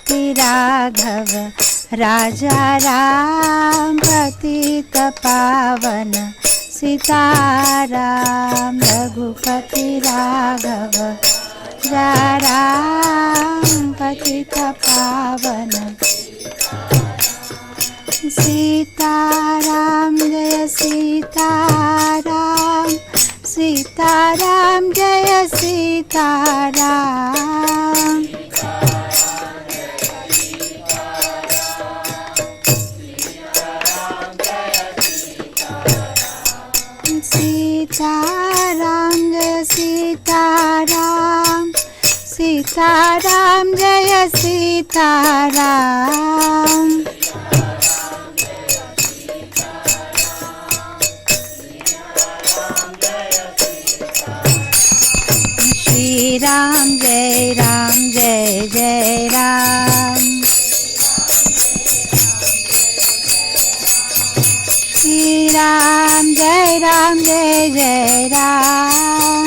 रघुपति राघव राजा राम पतित पावन सीताराम। रघुपति राघव राजा राम पतित पावन सीताराम जय सीताराम। सीताराम जय सीताराम। सीताराम जय सीताराम। सीताराम जय सीताराम। श्री राम जय जय राम। श्री राम जय जय राम।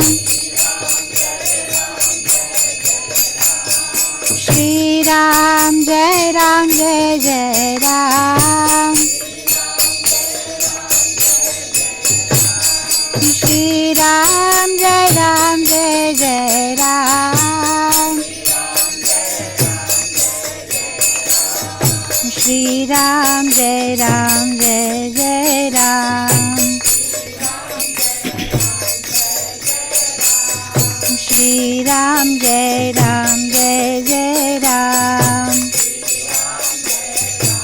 श्री राम जय जय राम। श्री राम जय जय राम। श्री राम जय जय राम। श्री राम जय जय राम।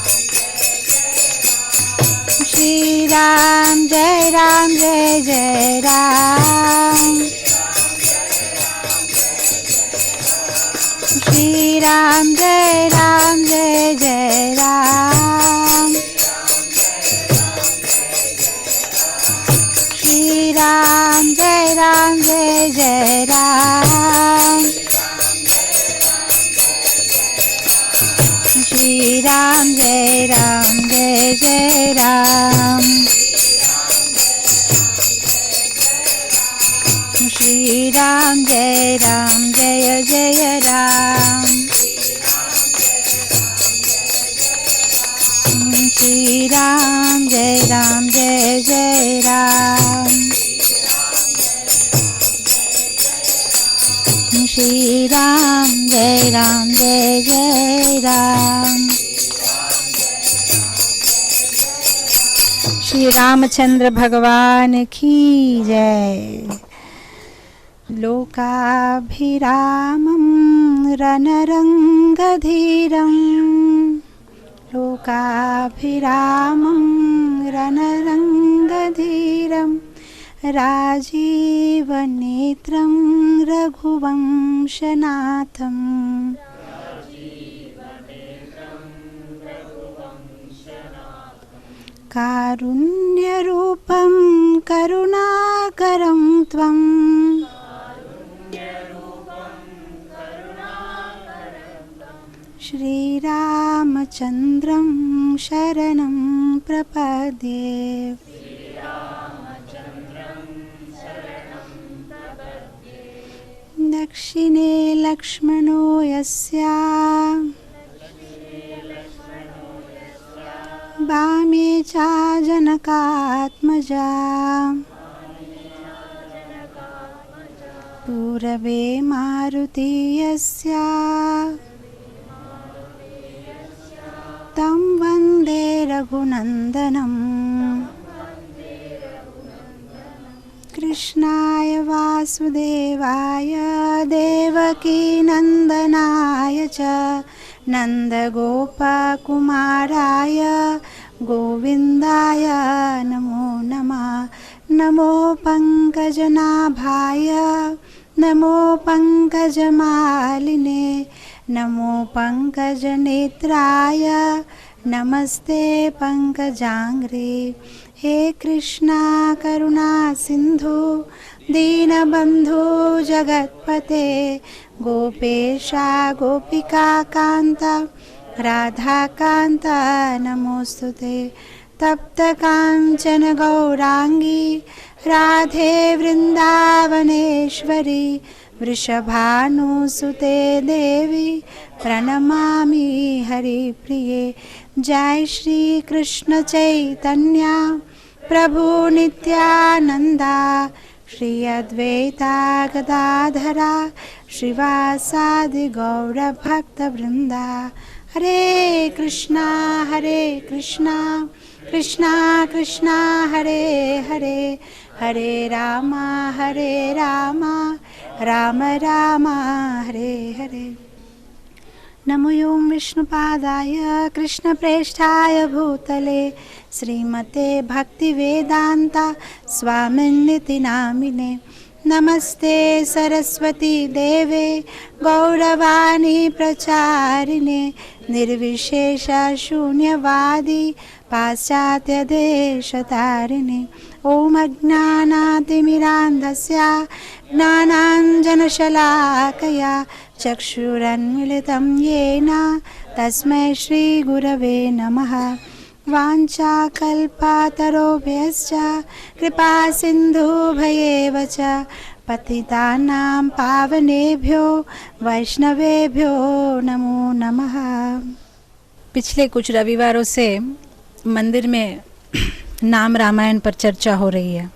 श्री राम जय जय राम। श्री राम जय जय राम। श्री राम जय जय राम। श्री राम जय जय राम। श्री राम जय जय राम। श्री राम जय जय राम। श्री राम जय जय राम। श्री रामचंद्र भगवान की जय। लोकाभिरामं रणरङ्गधीरं। लोकाभिरामं रणरङ्गधीरं राजीवनेत्रं रघुवंशनाथं। कारुण्यरूपं करुणाकरं त्वं। श्रीरामचन्द्रं शरणं प्रपद्ये। दक्षिणे लक्ष्मणो यस्या वामे च जनकात्मजा। पूर्वे मारुति यस्या तं वन्दे रघुनन्दनं। कृष्णाय वासुदेवाय देवकीनन्दनाय च नन्दगोपकुमाराय गोविन्दाय नमो नमः। नमो पङ्कजनाभाय नमो पङ्कजमालिने नमो पङ्कजनेत्राय नमस्ते पङ्कजाङ्घ्रे। हे कृष्णा करुणा सिन्धु दीनबन्धु जगत्पते। गोपेशा गोपिका कान्त राधाकान्त नमोस्तुते। तप्तकाञ्चन गौराङ्गी राधे वृन्दावनेश्वरी वृषभानुसुते देवी प्रणमामि हरिप्रिये। जय श्री कृष्ण चैतन्य प्रभु नित्यानंदा श्री अद्वैता गदाधरा श्रीवासादि गौर भक्त वृंदा। हरे कृष्णा कृष्णा कृष्णा हरे हरे, हरे रामा राम राम हरे हरे। नमो ओं विष्णुपादाय कृष्णप्रेष्ठाय भूतले श्रीमते भक्तिवेदांता स्वामिन्निति नामिने। नमस्ते सरस्वती देवे गौरवाणी प्रचारिणे निर्विशेष शून्यवादी पाश्चात्य देशतारिणे। ओम अज्ञानातिमिरान्धस्य ज्ञानाञ्जनशलाकया चक्षुरन्मिलितं येन तस्मै श्रीगुरवे नमः। वाञ्छाकल्पतरुभ्यश्च कृपा सिन्धुभ्येव च पतितानां पावनेभ्यो वैष्णवेभ्यो नमो नमः। पिछले कुछ रविवारों से मंदिर में नाम रामायण पर चर्चा हो रही है,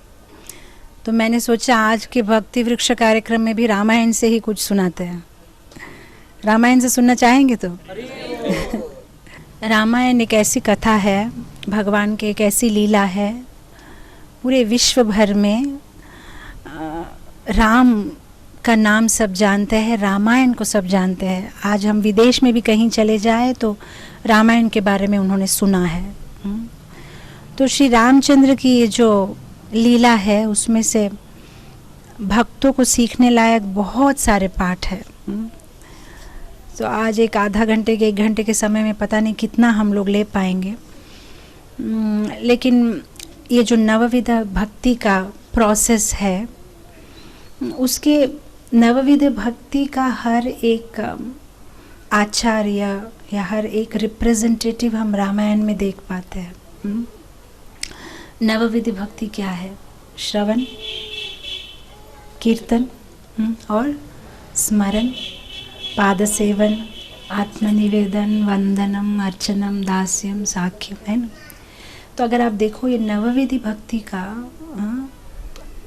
तो मैंने सोचा आज के भक्ति वृक्ष कार्यक्रम में भी रामायण से ही कुछ सुनाते हैं। रामायण से सुनना चाहेंगे तो रामायण एक ऐसी कथा है, भगवान की एक ऐसी लीला है, पूरे विश्व भर में राम का नाम सब जानते हैं, रामायण को सब जानते हैं। आज हम विदेश में भी कहीं चले जाए तो रामायण के बारे में उन्होंने सुना है। तो श्री रामचंद्र की ये जो लीला है उसमें से भक्तों को सीखने लायक बहुत सारे पाठ है। तो आज एक आधा घंटे के 1 घंटे के समय में पता नहीं कितना हम लोग ले पाएंगे, लेकिन ये जो नवविध भक्ति का प्रोसेस है, उसके नवविध भक्ति का हर एक आचार्य या हर एक रिप्रेजेंटेटिव हम रामायण में देख पाते हैं। नवविध भक्ति क्या है? श्रवण, कीर्तन और स्मरण, पाद सेवन, आत्मनिवेदन, वंदनम, अर्चनम, दास्यम, साख्यम, है ना। तो अगर आप देखो ये नवविधि भक्ति का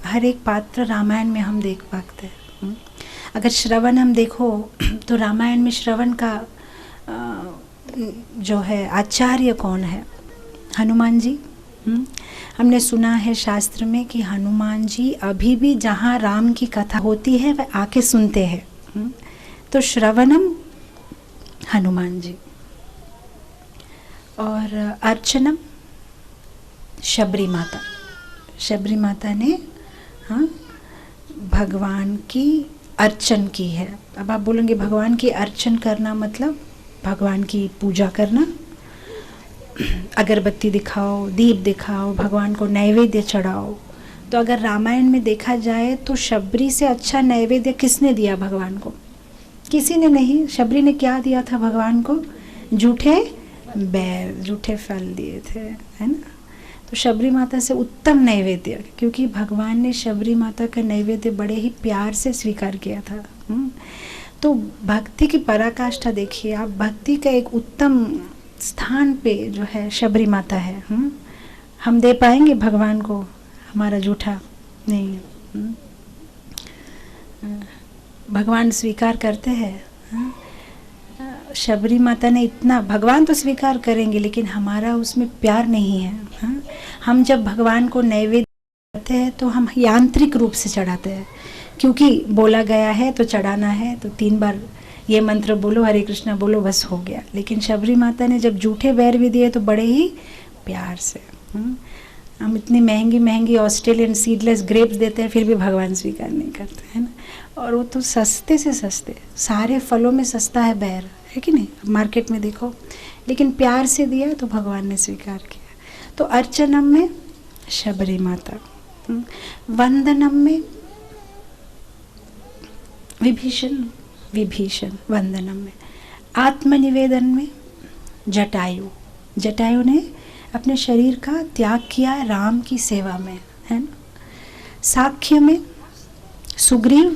हर एक पात्र रामायण में हम देख पाते हैं। अगर श्रवण हम देखो तो रामायण में श्रवण का जो है आचार्य कौन है? हनुमान जी। हमने सुना है शास्त्र में कि हनुमान जी अभी भी जहाँ राम की कथा होती है वह आके सुनते हैं। तो श्रवणम हनुमान जी, और अर्चनम शबरी माता। शबरी माता ने भगवान की अर्चन की है। अब आप बोलेंगे भगवान की अर्चन करना मतलब भगवान की पूजा करना, अगरबत्ती दिखाओ, दीप दिखाओ, भगवान को नैवेद्य चढ़ाओ। तो अगर रामायण में देखा जाए तो शबरी से अच्छा नैवेद्य किसने दिया भगवान को? किसी ने नहीं। शबरी ने क्या दिया था भगवान को? झूठे बैल, झूठे फल दिए थे, है ना। तो शबरी माता से उत्तम नैवेद्य, क्योंकि भगवान ने शबरी माता का नैवेद्य बड़े ही प्यार से स्वीकार किया था। तो भक्ति की पराकाष्ठा देखिए आप, भक्ति का एक उत्तम स्थान पे जो है शबरी माता है। हम दे पाएंगे भगवान को हमारा जूठा? नहीं। भगवान स्वीकार करते हैं। शबरी माता ने इतना, भगवान तो स्वीकार करेंगे लेकिन हमारा उसमें प्यार नहीं है। हम जब भगवान को नैवेद्य करते हैं तो हम यांत्रिक रूप से चढ़ाते हैं, क्योंकि बोला गया है तो चढ़ाना है, तो 3 बार ये मंत्र बोलो, हरे कृष्णा बोलो, बस हो गया। लेकिन शबरी माता ने जब जूठे बैर भी दिए तो बड़े ही प्यार से। हम इतनी महंगी महंगी ऑस्ट्रेलियन सीडलेस ग्रेप्स देते हैं फिर भी भगवान स्वीकार नहीं करते, है ना। और वो तो सस्ते से सस्ते, सारे फलों में सस्ता है बैर, है कि नहीं, मार्केट में देखो, लेकिन प्यार से दिया तो भगवान ने स्वीकार किया। तो अर्चनम में शबरी माता, वंदनम में विभीषण वंदनम में, आत्मनिवेदन में जटायु ने अपने शरीर का त्याग किया राम की सेवा में, है ना। साख्य में सुग्रीव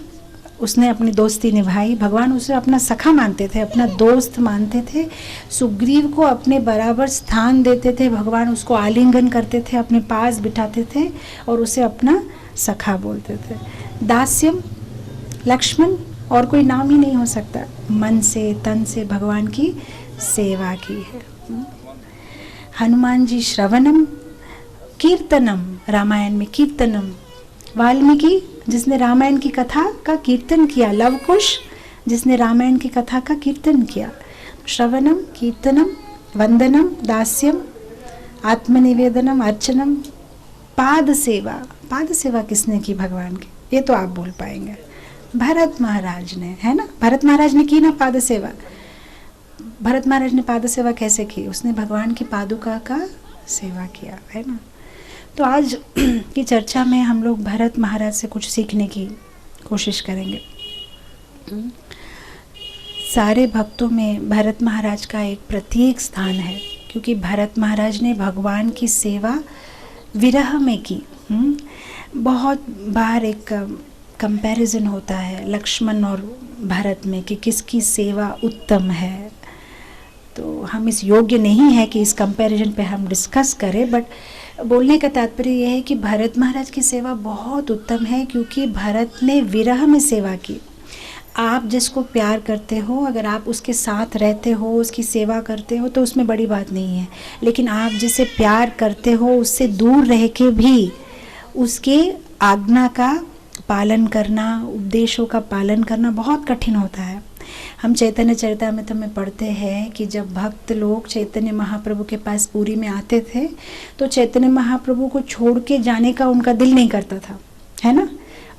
उसने अपनी दोस्ती निभाई। भगवान उसे अपना सखा मानते थे, अपना दोस्त मानते थे। सुग्रीव को अपने बराबर स्थान देते थे। भगवान उसको आलिंगन करते थे, अपने पास बिठाते थे और उसे अपना सखा बोलते थे। दास्यम, लक्ष्मण और कोई नाम ही नहीं हो सकता। मन से तन से भगवान की सेवा की है। हनुमान जी श्रवणम, कीर्तनम, रामायण में कीर्तनम। वाल्मीकि जिसने रामायण की कथा का कीर्तन किया, लवकुश जिसने रामायण की कथा का कीर्तन किया। श्रवणम, कीर्तनम, वंदनम, दास्यम, आत्मनिवेदनम, अर्चनम, पाद सेवा। पाद सेवा किसने की भगवान की? ये तो आप बोल पाएंगे, भरत महाराज ने, है ना। भरत महाराज ने की ना पाद सेवा। भरत महाराज ने पाद सेवा कैसे की? उसने भगवान की पादुका का सेवा किया, है ना। तो आज की चर्चा में हम लोग भरत महाराज से कुछ सीखने की कोशिश करेंगे। सारे भक्तों में भरत महाराज का एक प्रत्येक स्थान है, क्योंकि भरत महाराज ने भगवान की सेवा विरह में की। बहुत बार एक कंपैरिजन होता है लक्ष्मण और भरत में कि किसकी सेवा उत्तम है। तो हम इस योग्य नहीं है कि इस कंपैरिजन पे हम डिस्कस करें, बट बोलने का तात्पर्य यह है कि भरत महाराज की सेवा बहुत उत्तम है, क्योंकि भरत ने विरह में सेवा की। आप जिसको प्यार करते हो, अगर आप उसके साथ रहते हो, उसकी सेवा करते हो, तो उसमें बड़ी बात नहीं है। लेकिन आप जिसे प्यार करते हो, उससे दूर रह के भी उसके आज्ञा का पालन करना, उपदेशों का पालन करना बहुत कठिन होता है। हम चैतन्य चरितामृत में पढ़ते हैं कि जब भक्त लोग चैतन्य महाप्रभु के पास पुरी में आते थे, तो चैतन्य महाप्रभु को छोड़ के जाने का उनका दिल नहीं करता था, है ना।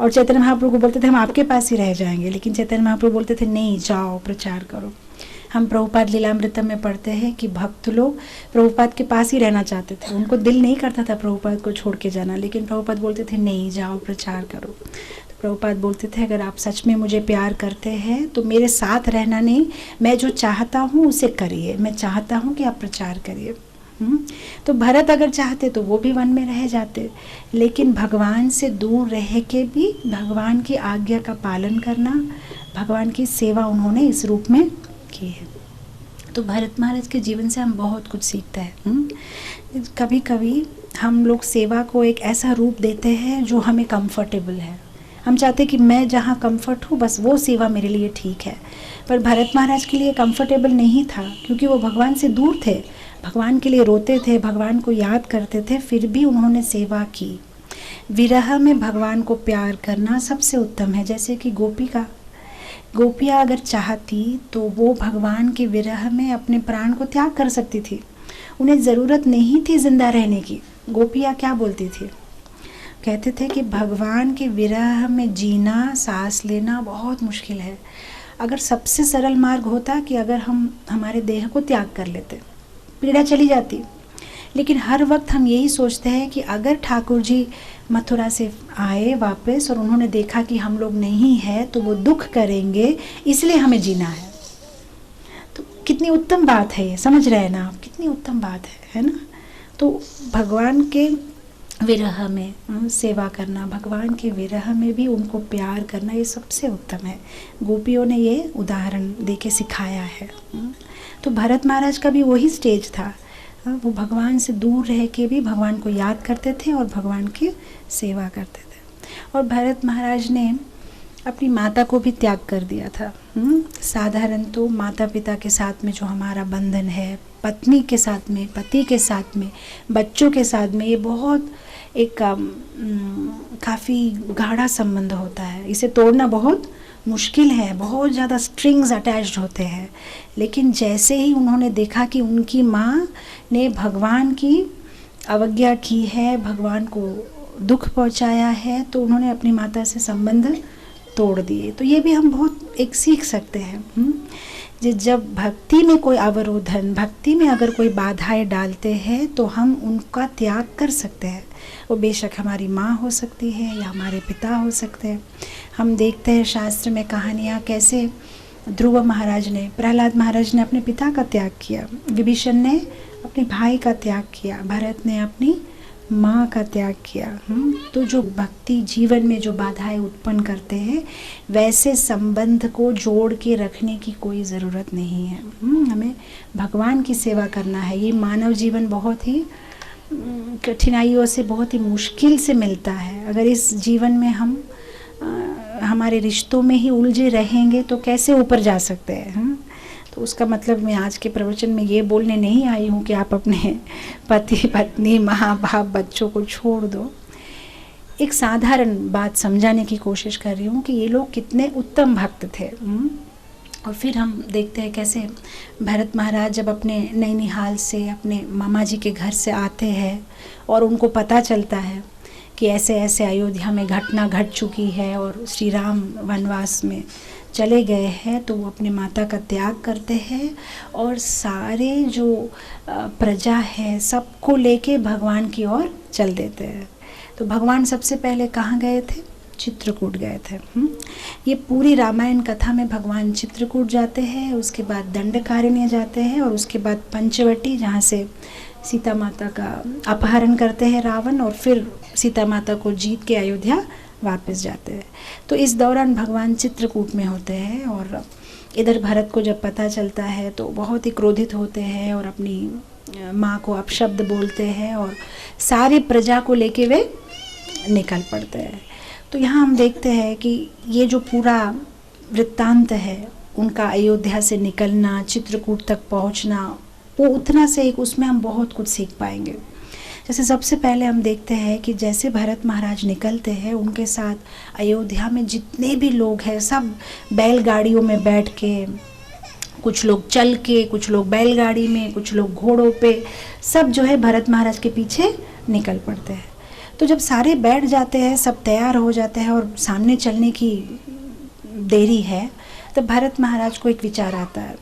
और चैतन्य महाप्रभु को बोलते थे हम आपके पास ही रह जाएंगे, लेकिन चैतन्य महाप्रभु बोलते थे नहीं, जाओ प्रचार करो। हम प्रभुपाद लीलामृतम में पढ़ते हैं कि भक्त लोग प्रभुपाद के पास ही रहना चाहते थे, उनको दिल नहीं करता था प्रभुपाद को छोड़ के जाना, लेकिन प्रभुपाद बोलते थे नहीं, जाओ प्रचार करो। तो प्रभुपाद बोलते थे अगर आप सच में मुझे प्यार करते हैं तो मेरे साथ रहना नहीं, मैं जो चाहता हूँ उसे करिए, मैं चाहता हूँ कि आप प्रचार करिए। तो भरत अगर चाहते तो वो भी वन में रह जाते, लेकिन भगवान से दूर रह के भी भगवान की आज्ञा का पालन करना, भगवान की सेवा उन्होंने इस रूप में की है। तो भरत महाराज के जीवन से हम बहुत कुछ सीखते हैं। कभी कभी हम लोग सेवा को एक ऐसा रूप देते हैं जो हमें कंफर्टेबल है। हम चाहते हैं कि मैं जहाँ कंफर्ट हूँ बस वो सेवा मेरे लिए ठीक है, पर भरत महाराज के लिए कंफर्टेबल नहीं था, क्योंकि वो भगवान से दूर थे, भगवान के लिए रोते थे, भगवान को याद करते थे, फिर भी उन्होंने सेवा की। विरह में भगवान को प्यार करना सबसे उत्तम है। जैसे कि गोपियाँ अगर चाहती तो वो भगवान के विरह में अपने प्राण को त्याग कर सकती थी, उन्हें ज़रूरत नहीं थी जिंदा रहने की। गोपियाँ क्या बोलती थी? कहते थे कि भगवान के विरह में जीना, सांस लेना बहुत मुश्किल है। अगर सबसे सरल मार्ग होता कि अगर हम हमारे देह को त्याग कर लेते, पीड़ा चली जाती। लेकिन हर वक्त हम यही सोचते हैं कि अगर ठाकुर जी मथुरा से आए वापस और उन्होंने देखा कि हम लोग नहीं है तो वो दुख करेंगे, इसलिए हमें जीना है। तो कितनी उत्तम बात है ये, समझ रहे हैं ना आप? कितनी उत्तम बात है ना। तो भगवान के विरह में सेवा करना, भगवान के विरह में भी उनको प्यार करना, ये सबसे उत्तम है। गोपियों ने ये उदाहरण देके सिखाया है। तो भरत महाराज का भी वही स्टेज था, वो भगवान से दूर रह के भी भगवान को याद करते थे और भगवान की सेवा करते थे। और भरत महाराज ने अपनी माता को भी त्याग कर दिया था। साधारण तो माता पिता के साथ में जो हमारा बंधन है, पत्नी के साथ में, पति के साथ में, बच्चों के साथ में, ये बहुत एक काफ़ी गाढ़ा संबंध होता है। इसे तोड़ना बहुत मुश्किल है, बहुत ज़्यादा स्ट्रिंग्स अटैच्ड होते हैं। लेकिन जैसे ही उन्होंने देखा कि उनकी माँ ने भगवान की अवज्ञा की है, भगवान को दुख पहुँचाया है, तो उन्होंने अपनी माता से संबंध तोड़ दिए। तो ये भी हम बहुत एक सीख सकते हैं। जब भक्ति में कोई अवरोधन, भक्ति में अगर कोई बाधाएं डालते हैं तो हम उनका त्याग कर सकते हैं। वो बेशक हमारी माँ हो सकती है या हमारे पिता हो सकते हैं। हम देखते हैं शास्त्र में कहानियाँ कैसे ध्रुव महाराज ने, प्रहलाद महाराज ने अपने पिता का त्याग किया, विभीषण ने अपने भाई का त्याग किया, भरत ने अपनी माँ का त्याग किया। तो जो भक्ति जीवन में जो बाधाएं उत्पन्न करते हैं, वैसे संबंध को जोड़ के रखने की कोई ज़रूरत नहीं है। हमें भगवान की सेवा करना है। ये मानव जीवन बहुत ही कठिनाइयों से, बहुत ही मुश्किल से मिलता है। अगर इस जीवन में हम हमारे रिश्तों में ही उलझे रहेंगे तो कैसे ऊपर जा सकते हैं। तो उसका मतलब मैं आज के प्रवचन में ये बोलने नहीं आई हूँ कि आप अपने पति पत्नी माँ बाप बच्चों को छोड़ दो। एक साधारण बात समझाने की कोशिश कर रही हूँ कि ये लोग कितने उत्तम भक्त थे। और फिर हम देखते हैं कैसे भरत महाराज जब अपने नैनीहाल से अपने मामा जी के घर से आते हैं और उनको पता चलता है कि ऐसे ऐसे अयोध्या में घटना घट चुकी है और श्री राम वनवास में चले गए हैं, तो वो अपने माता का त्याग करते हैं और सारे जो प्रजा है सबको लेके भगवान की ओर चल देते हैं। तो भगवान सबसे पहले कहाँ गए थे? चित्रकूट गए थे। ये पूरी रामायण कथा में भगवान चित्रकूट जाते हैं, उसके बाद दंडकारण्य जाते हैं और उसके बाद पंचवटी, जहाँ से सीता माता का अपहरण करते हैं रावण, और फिर सीता माता को जीत के अयोध्या वापस जाते हैं। तो इस दौरान भगवान चित्रकूट में होते हैं और इधर भरत को जब पता चलता है तो बहुत ही क्रोधित होते हैं और अपनी माँ को अपशब्द बोलते हैं और सारी प्रजा को लेके वे निकल पड़ते हैं। तो यहाँ हम देखते हैं कि ये जो पूरा वृत्तांत है उनका, अयोध्या से निकलना, चित्रकूट तक पहुँचना, वो उतना से एक उसमें हम बहुत कुछ सीख पाएंगे। जैसे सबसे पहले हम देखते हैं कि जैसे भरत महाराज निकलते हैं, उनके साथ अयोध्या में जितने भी लोग हैं सब बैलगाड़ियों में बैठ के, कुछ लोग चल के, कुछ लोग बैलगाड़ी में, कुछ लोग घोड़ों पे, सब जो है भरत महाराज के पीछे निकल पड़ते हैं। तो जब सारे बैठ जाते हैं, सब तैयार हो जाते हैं और सामने चलने की देरी है, तो भरत महाराज को एक विचार आता है।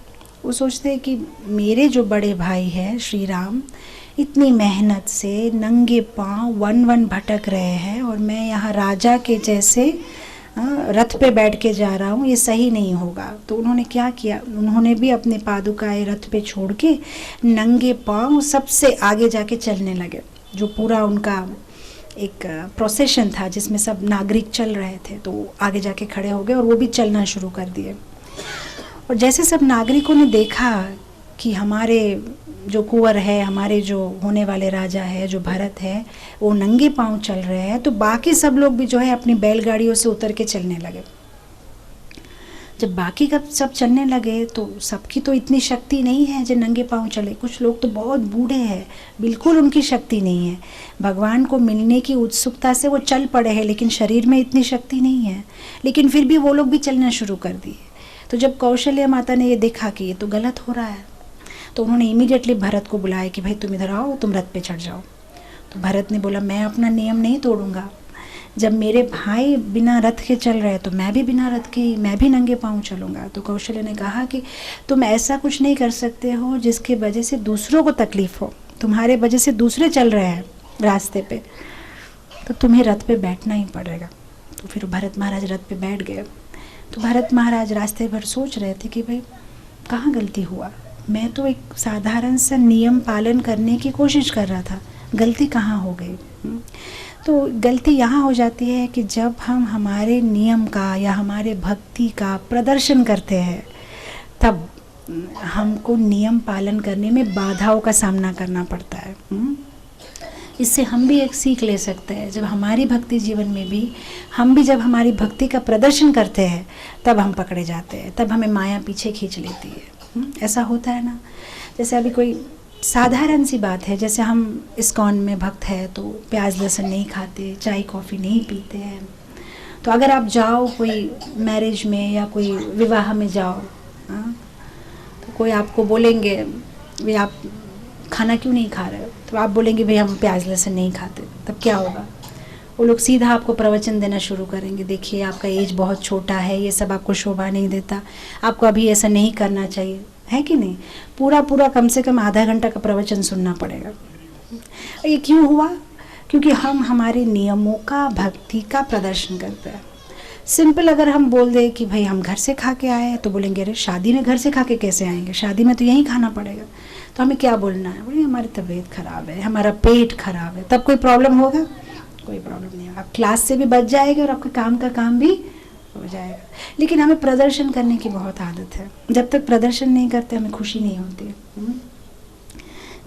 वो सोचते हैं कि मेरे जो बड़े भाई हैं श्री राम इतनी मेहनत से नंगे पांव वन वन भटक रहे हैं और मैं यहाँ राजा के जैसे रथ पे बैठ के जा रहा हूँ, ये सही नहीं होगा। तो उन्होंने क्या किया, उन्होंने भी अपने पादुकाएं रथ पे छोड़ के नंगे पांव सबसे आगे जाके चलने लगे। जो पूरा उनका एक प्रोसेशन था जिसमें सब नागरिक चल रहे थे, तो आगे जाके खड़े हो गए और वो भी चलना शुरू कर दिए। और जैसे सब नागरिकों ने देखा कि हमारे जो कुंवर है, हमारे जो होने वाले राजा है, जो भरत है, वो नंगे पांव चल रहे हैं, तो बाकी सब लोग भी जो है अपनी बैलगाड़ियों से उतर के चलने लगे। जब बाकी का सब चलने लगे तो सबकी तो इतनी शक्ति नहीं है जो नंगे पांव चले। कुछ लोग तो बहुत बूढ़े हैं, बिल्कुल उनकी शक्ति नहीं है। भगवान को मिलने की उत्सुकता से वो चल पड़े हैं, लेकिन शरीर में इतनी शक्ति नहीं है, लेकिन फिर भी वो लोग भी चलना शुरू कर दिए। तो जब कौशल्या माता ने ये देखा कि ये तो गलत हो रहा है, तो उन्होंने इमीडिएटली भरत को बुलाया कि भाई तुम इधर आओ, तुम रथ पे चढ़ जाओ। तो भरत ने बोला मैं अपना नियम नहीं तोड़ूंगा। जब मेरे भाई बिना रथ के चल रहे तो मैं भी बिना रथ के, मैं भी नंगे पांव चलूँगा। तो कौशल्या ने कहा कि तुम ऐसा कुछ नहीं कर सकते हो जिसके वजह से दूसरों को तकलीफ हो। तुम्हारे वजह से दूसरे चल रहे हैं रास्ते पे, तो तुम्हें रथ पे बैठना ही पड़ेगा। तो फिर भरत महाराज रथ पे बैठ गए। तो भरत महाराज रास्ते भर सोच रहे थे कि भाई कहाँ गलती हुआ, मैं तो एक साधारण सा नियम पालन करने की कोशिश कर रहा था, गलती कहाँ हो गई। तो गलती यहाँ हो जाती है कि जब हम हमारे नियम का या हमारे भक्ति का प्रदर्शन करते हैं, तब हमको नियम पालन करने में बाधाओं का सामना करना पड़ता है। इससे हम भी एक सीख ले सकते हैं। जब हमारी भक्ति जीवन में भी हम भी जब हमारी भक्ति का प्रदर्शन करते हैं, तब हम पकड़े जाते हैं, तब हमें माया पीछे खींच लेती है। ऐसा होता है ना। जैसे अभी कोई साधारण सी बात है, जैसे हम इस्कॉन में भक्त है तो प्याज लहसुन नहीं खाते, चाय कॉफ़ी नहीं पीते हैं। तो अगर आप जाओ कोई मैरिज में या कोई विवाह में जाओ, तो कोई आपको बोलेंगे भाई आप खाना क्यों नहीं खा रहे हो, तो आप बोलेंगे भाई हम प्याज लहसुन नहीं खाते। तब क्या होगा, वो लोग सीधा आपको प्रवचन देना शुरू करेंगे, देखिए आपका एज बहुत छोटा है, ये सब आपको शोभा नहीं देता, आपको अभी ऐसा नहीं करना चाहिए, है कि नहीं। पूरा कम से कम आधा घंटा का प्रवचन सुनना पड़ेगा। ये क्यों हुआ, क्योंकि हम हमारे नियमों का, भक्ति का प्रदर्शन करते हैं। सिंपल अगर हम बोल दें कि भाई हम घर से खा के आए हैं, तो बोलेंगे अरे शादी में घर से खा के कैसे आएंगे, शादी में तो यहीं खाना पड़ेगा। तो हमें क्या बोलना है, बोले हमारी तबीयत खराब है, हमारा पेट खराब है, तब कोई प्रॉब्लम होगा? कोई प्रॉब्लम नहीं होगा। आप क्लास से भी बच जाएगा और आपके काम का काम भी हो जाएगा। लेकिन हमें प्रदर्शन करने की बहुत आदत है। जब तक प्रदर्शन नहीं करते हमें खुशी नहीं होती।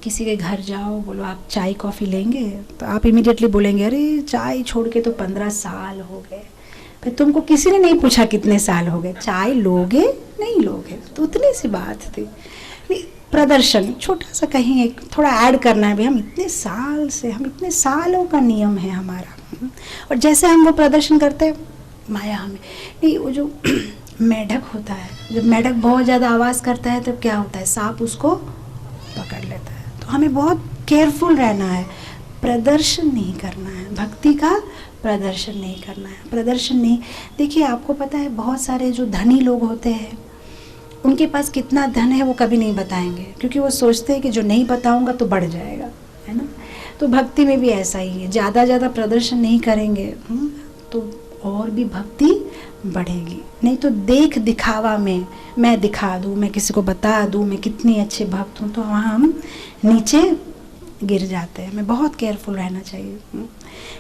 किसी के घर जाओ, बोलो आप चाय कॉफ़ी लेंगे, तो आप इमीडिएटली बोलेंगे अरे चाय छोड़ के तो 15 साल हो गए। फिर तुमको किसी ने नहीं पूछा कितने साल हो गए, चाय लोगे नहीं लोगे, तो उतनी सी बात थी। प्रदर्शन छोटा सा कहीं एक थोड़ा ऐड करना है, भाई हम इतने साल से, हम इतने सालों का नियम है हमारा। और जैसे हम वो प्रदर्शन करते हैं माया हमें नहीं, वो जो मेढक होता है, जब मेढक बहुत ज़्यादा आवाज़ करता है तब क्या होता है, सांप उसको पकड़ लेता है। तो हमें बहुत केयरफुल रहना है, प्रदर्शन नहीं करना है, भक्ति का प्रदर्शन नहीं करना है। प्रदर्शन नहीं, देखिए आपको पता है बहुत सारे जो धनी लोग होते हैं उनके पास कितना धन है वो कभी नहीं बताएंगे, क्योंकि वो सोचते हैं कि जो नहीं बताऊंगा तो बढ़ जाएगा, है ना। तो भक्ति में भी ऐसा ही है, ज़्यादा प्रदर्शन नहीं करेंगे तो और भी भक्ति बढ़ेगी। नहीं तो देख दिखावा में मैं दिखा दूँ, मैं किसी को बता दूँ मैं कितनी अच्छे भक्त हूँ, तो वहाँ हम नीचे गिर जाते हैं। हमें बहुत केयरफुल रहना चाहिए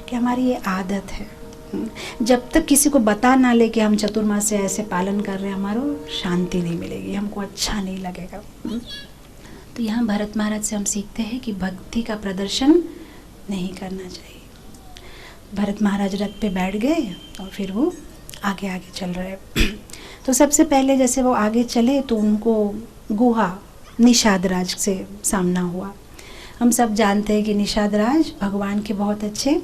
कि हमारी ये आदत है, जब तक किसी को बता ना ले कि हम चतुर्मास से ऐसे पालन कर रहे हैं, हमारो शांति नहीं मिलेगी, हमको अच्छा नहीं लगेगा। तो यहाँ भरत महाराज से हम सीखते हैं कि भक्ति का प्रदर्शन नहीं करना चाहिए। भरत महाराज रथ पे बैठ गए और फिर वो आगे आगे चल रहे। तो सबसे पहले जैसे वो आगे चले तो उनको गुहा निषाद राज से सामना हुआ। हम सब जानते हैं कि निषाद राज भगवान के बहुत अच्छे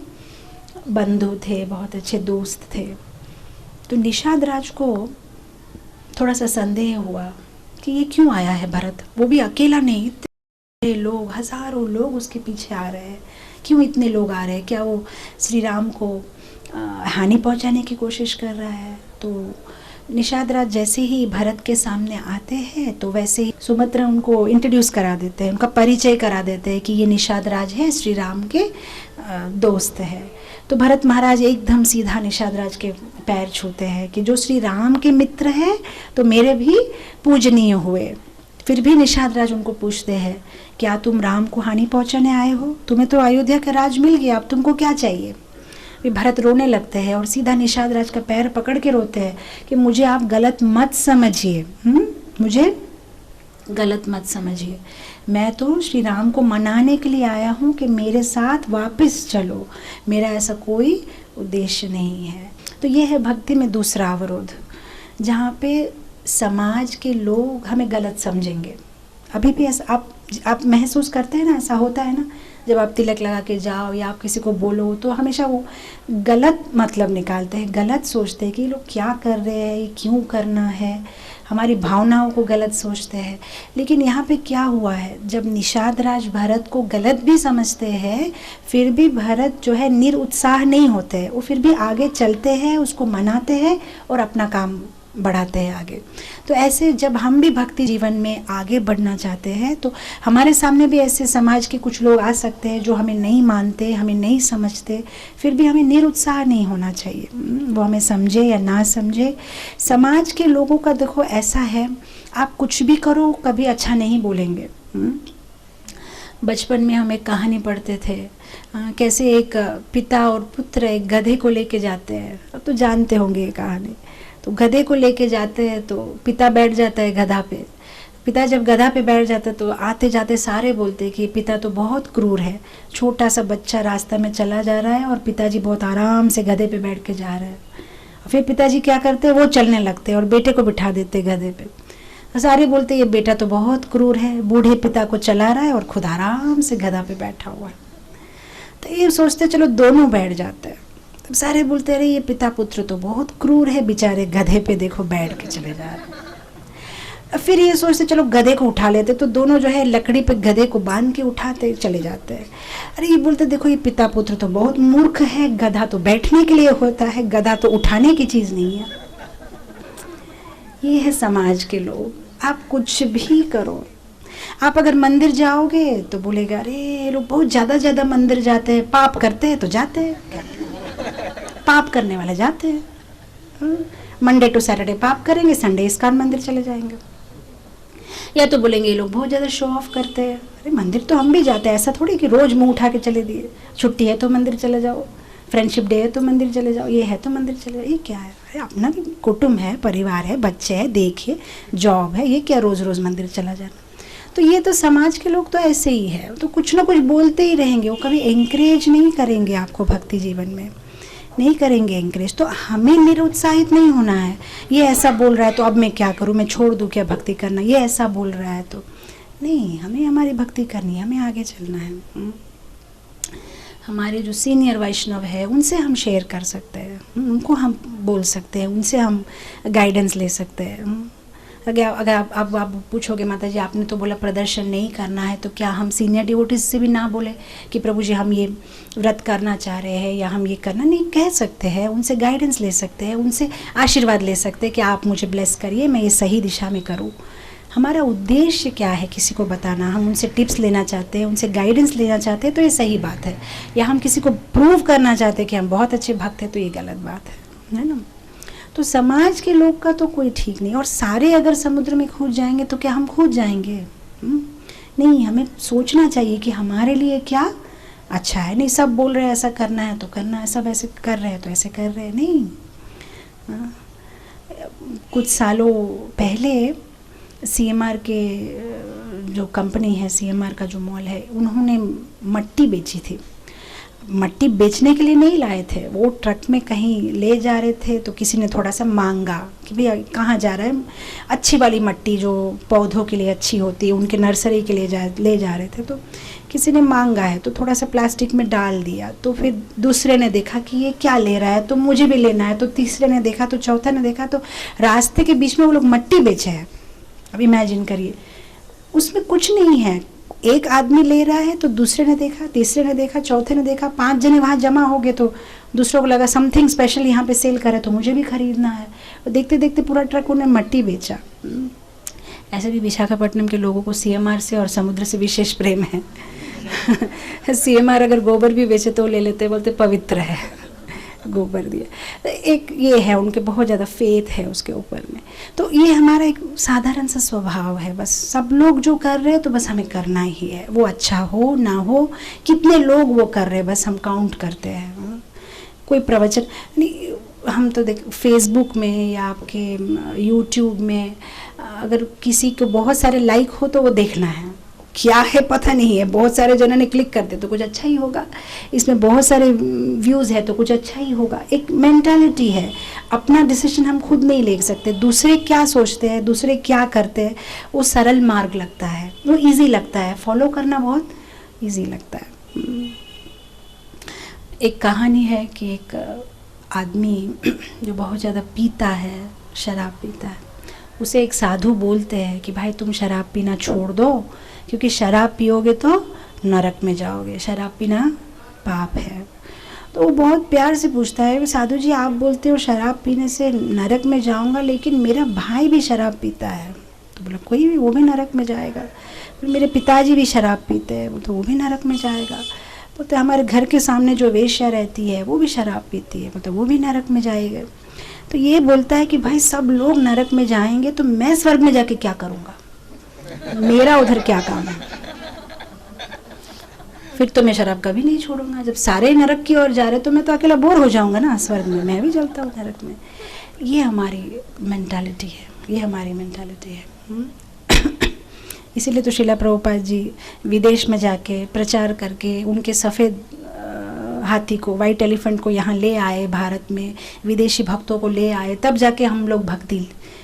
बंधु थे, बहुत अच्छे दोस्त थे। तो निषाद राज को थोड़ा सा संदेह हुआ कि ये क्यों आया है भरत, वो भी अकेला नहीं, इतने लोग, हजारों लोग उसके पीछे आ रहे हैं, क्यों इतने लोग आ रहे हैं, क्या वो श्री राम को हानि पहुंचाने की कोशिश कर रहा है। तो निषाद राज जैसे ही भरत के सामने आते हैं तो वैसे ही सुमित्रा उनको इंट्रोड्यूस करा देते हैं, उनका परिचय करा देते हैं कि ये निषाद राज है, श्री राम के दोस्त है। तो भरत महाराज एकदम सीधा निषाद राज के पैर छूते हैं कि जो श्री राम के मित्र है तो मेरे भी पूजनीय हुए। फिर भी निषाद राज उनको पूछते हैं क्या तुम राम को हानि पहुंचाने आए हो, तुम्हें तो अयोध्या का राज मिल गया, अब तुमको क्या चाहिए। वे भरत रोने लगते हैं और सीधा निषाद राज का पैर पकड़ के रोते हैं कि मुझे आप गलत मत समझिए, मुझे गलत मत समझिए, मैं तो श्री राम को मनाने के लिए आया हूँ कि मेरे साथ वापस चलो, मेरा ऐसा कोई उद्देश्य नहीं है। तो ये है भक्ति में दूसरा अवरोध, जहाँ पे समाज के लोग हमें गलत समझेंगे। अभी भी ऐसा आप महसूस करते हैं ना, ऐसा होता है ना, जब आप तिलक लगा के जाओ या आप किसी को बोलो तो हमेशा वो गलत मतलब निकालते हैं, गलत सोचते हैं कि लोग क्या कर रहे हैं, ये क्यों करना है, हमारी भावनाओं को गलत सोचते हैं। लेकिन यहाँ पे क्या हुआ है, जब निषाद राज भरत को गलत भी समझते हैं फिर भी भरत जो है निरुत्साह नहीं होते हैं, वो फिर भी आगे चलते हैं, उसको मनाते हैं और अपना काम बढ़ाते हैं आगे। तो ऐसे जब हम भी भक्ति जीवन में आगे बढ़ना चाहते हैं तो हमारे सामने भी ऐसे समाज के कुछ लोग आ सकते हैं जो हमें नहीं मानते, हमें नहीं समझते, फिर भी हमें निरुत्साह नहीं होना चाहिए। वो हमें समझे या ना समझे, समाज के लोगों का देखो ऐसा है, आप कुछ भी करो कभी अच्छा नहीं बोलेंगे। बचपन में हम एक कहानी पढ़ते थे, कैसे एक पिता और पुत्र एक गधे को लेके जाते हैं, अब तो जानते होंगे ये कहानी। तो गधे को लेके जाते हैं तो पिता बैठ जाता है गधा पे। पिता जब गधा पे बैठ जाता है तो आते जाते सारे बोलते हैं कि पिता तो बहुत क्रूर है, छोटा सा बच्चा रास्ता में चला जा रहा है और पिताजी बहुत आराम से गधे पे बैठ के जा रहे हैं। फिर पिताजी क्या करते हैं, वो चलने लगते हैं और बेटे को बिठा देते गधे पे। तो सारे बोलते ये बेटा तो बहुत क्रूर है, बूढ़े पिता को चला रहा है और खुद आराम से गधा पे बैठा हुआ है। तो ये सोचते चलो दोनों बैठ जाते हैं। तब सारे बोलते रहे ये पिता पुत्र तो बहुत क्रूर है, बेचारे गधे पे देखो बैठ के चले जा रहे। फिर ये सोचते चलो गधे को उठा लेते, तो दोनों जो है लकड़ी पे गधे को बांध के उठाते चले जाते हैं। अरे ये बोलते देखो ये पिता पुत्र तो बहुत मूर्ख है, गधा तो बैठने के लिए होता है, गधा तो उठाने की चीज़ नहीं है। ये है समाज के लोग। आप कुछ भी करो, आप अगर मंदिर जाओगे तो बोलेगा अरे ये लोग बहुत ज़्यादा मंदिर जाते हैं, पाप करते हैं तो जाते हैं, पाप करने वाले जाते हैं। मंडे टू सैटरडे पाप करेंगे, संडे इस्कॉन मंदिर चले जाएंगे। या तो बोलेंगे ये लोग बहुत ज़्यादा शो ऑफ करते हैं। अरे मंदिर तो हम भी जाते हैं, ऐसा थोड़ी कि रोज़ मुंह उठा के चले दिए, छुट्टी है तो मंदिर चले जाओ, फ्रेंडशिप डे है तो मंदिर चले जाओ, ये है तो मंदिर चले जाओ, ये क्या है? अरे अपना भी कुटुंब है, परिवार है, बच्चे हैं, देखिए जॉब है, ये क्या रोज़ रोज़ मंदिर चला जाना। तो ये तो समाज के लोग तो ऐसे ही है, तो कुछ ना कुछ बोलते ही रहेंगे, वो कभी एंकरेज नहीं करेंगे आपको भक्ति जीवन में, नहीं करेंगे एंकरेज। तो हमें निरुत्साहित नहीं होना है, ये ऐसा बोल रहा है तो अब मैं क्या करूँ, मैं छोड़ दूँ क्या भक्ति करना, ये ऐसा बोल रहा है तो नहीं, हमें हमारी भक्ति करनी है, हमें आगे चलना है। हमारे जो सीनियर वैष्णव है उनसे हम शेयर कर सकते हैं, उनको हम बोल सकते हैं, उनसे हम गाइडेंस ले सकते हैं। अगर आप पूछोगे माता जी आपने तो बोला प्रदर्शन नहीं करना है, तो क्या हम सीनियर डिवोटीज से भी ना बोले कि प्रभु जी हम ये व्रत करना चाह रहे हैं या हम ये करना नहीं, कह सकते हैं, उनसे गाइडेंस ले सकते हैं, उनसे आशीर्वाद ले सकते हैं कि आप मुझे ब्लेस करिए, मैं ये सही दिशा में करूँ। हमारा उद्देश्य क्या है किसी को बताना, हम उनसे टिप्स लेना चाहते हैं, उनसे गाइडेंस लेना चाहते हैं तो ये सही बात है, या हम किसी को प्रूव करना चाहते हैं कि हम बहुत अच्छे भक्त हैं तो ये गलत बात है ना। तो समाज के लोग का तो कोई ठीक नहीं, और सारे अगर समुद्र में कूद जाएंगे तो क्या हम कूद जाएंगे? नहीं, हमें सोचना चाहिए कि हमारे लिए क्या अच्छा है। नहीं सब बोल रहे हैं ऐसा करना है तो करना है, सब ऐसे कर रहे हैं तो ऐसे कर रहे हैं, नहीं। कुछ सालों पहले CMR के जो कंपनी है, CMR का जो मॉल है, उन्होंने मट्टी बेची थी। मट्टी बेचने के लिए नहीं लाए थे, वो ट्रक में कहीं ले जा रहे थे तो किसी ने थोड़ा सा मांगा कि भैया कहाँ जा रहा है, अच्छी वाली मट्टी जो पौधों के लिए अच्छी होती है, उनके नर्सरी के लिए ले जा रहे थे, तो किसी ने मांगा है तो थोड़ा सा प्लास्टिक में डाल दिया। तो फिर दूसरे ने देखा कि ये क्या ले रहा है, तो मुझे भी लेना है, तो तीसरे ने देखा, तो चौथा ने देखा, तो रास्ते के बीच में वो लोग मट्टी बेचे हैं। अब इमेजिन करिए, उसमें कुछ नहीं है, एक आदमी ले रहा है तो दूसरे ने देखा, तीसरे ने देखा, चौथे ने देखा, 5 जने वहाँ जमा हो गए, तो दूसरों को लगा समथिंग स्पेशल यहाँ पे सेल करे तो मुझे भी खरीदना है, और देखते देखते पूरा ट्रक उन्हें मट्टी बेचा। ऐसे भी विशाखापट्टनम के लोगों को CMR से और समुद्र से विशेष प्रेम है। CMR अगर गोबर भी बेचे तो ले लेते, बोलते पवित्र है, गोबर दिया। एक ये है, उनके बहुत ज़्यादा फेथ है उसके ऊपर में। तो ये हमारा एक साधारण सा स्वभाव है, बस सब लोग जो कर रहे हैं तो बस हमें करना ही है, वो अच्छा हो ना हो, कितने लोग वो कर रहे हैं बस हम काउंट करते हैं। कोई प्रवचन नहीं, हम तो देख फेसबुक में या आपके यूट्यूब में अगर किसी को बहुत सारे लाइक हो तो वो देखना है, क्या है पता नहीं है, बहुत सारे जनों ने क्लिक कर दे तो कुछ अच्छा ही होगा, इसमें बहुत सारे व्यूज़ है तो कुछ अच्छा ही होगा। एक मेंटालिटी है, अपना डिसीजन हम खुद नहीं ले सकते, दूसरे क्या सोचते हैं, दूसरे क्या करते हैं, वो सरल मार्ग लगता है, वो इजी लगता है, फॉलो करना बहुत इजी लगता है। एक कहानी है कि एक आदमी जो बहुत ज़्यादा पीता है, शराब पीता है, उसे एक साधु बोलते हैं कि भाई तुम शराब पीना छोड़ दो, क्योंकि शराब पियोगे तो नरक में जाओगे, शराब पीना पाप है। तो वो बहुत प्यार से पूछता है, साधु जी आप बोलते हो शराब पीने से नरक में जाऊंगा, लेकिन मेरा भाई भी शराब पीता है। तो बोला कोई भी, वो भी नरक में जाएगा। फिर मेरे पिताजी भी शराब पीते हैं, तो वो भी नरक में जाएगा। बोलते हमारे घर के सामने जो वेश्या रहती है वो भी शराब पीती है, मतलब वो भी नरक में जाएगा। तो ये बोलता है कि भाई सब लोग नरक में जाएंगे तो मैं स्वर्ग में जाके क्या करूँगा, मेरा उधर क्या काम है। फिर तो मैं शराब कभी नहीं छोड़ूंगा, जब सारे नरक की ओर जा रहे तो मैं तो अकेला बोर हो जाऊंगा ना स्वर्ग में, मैं भी चलता हूँ नरक में। ये हमारी मेंटालिटी है, ये हमारी मेंटालिटी है। इसीलिए तो श्रीला प्रभुपाद जी विदेश में जाके प्रचार करके उनके सफ़ेद हाथी को, वाइट एलिफेंट को यहाँ ले आए, भारत में विदेशी भक्तों को ले आए, तब जाके हम लोग भक्ति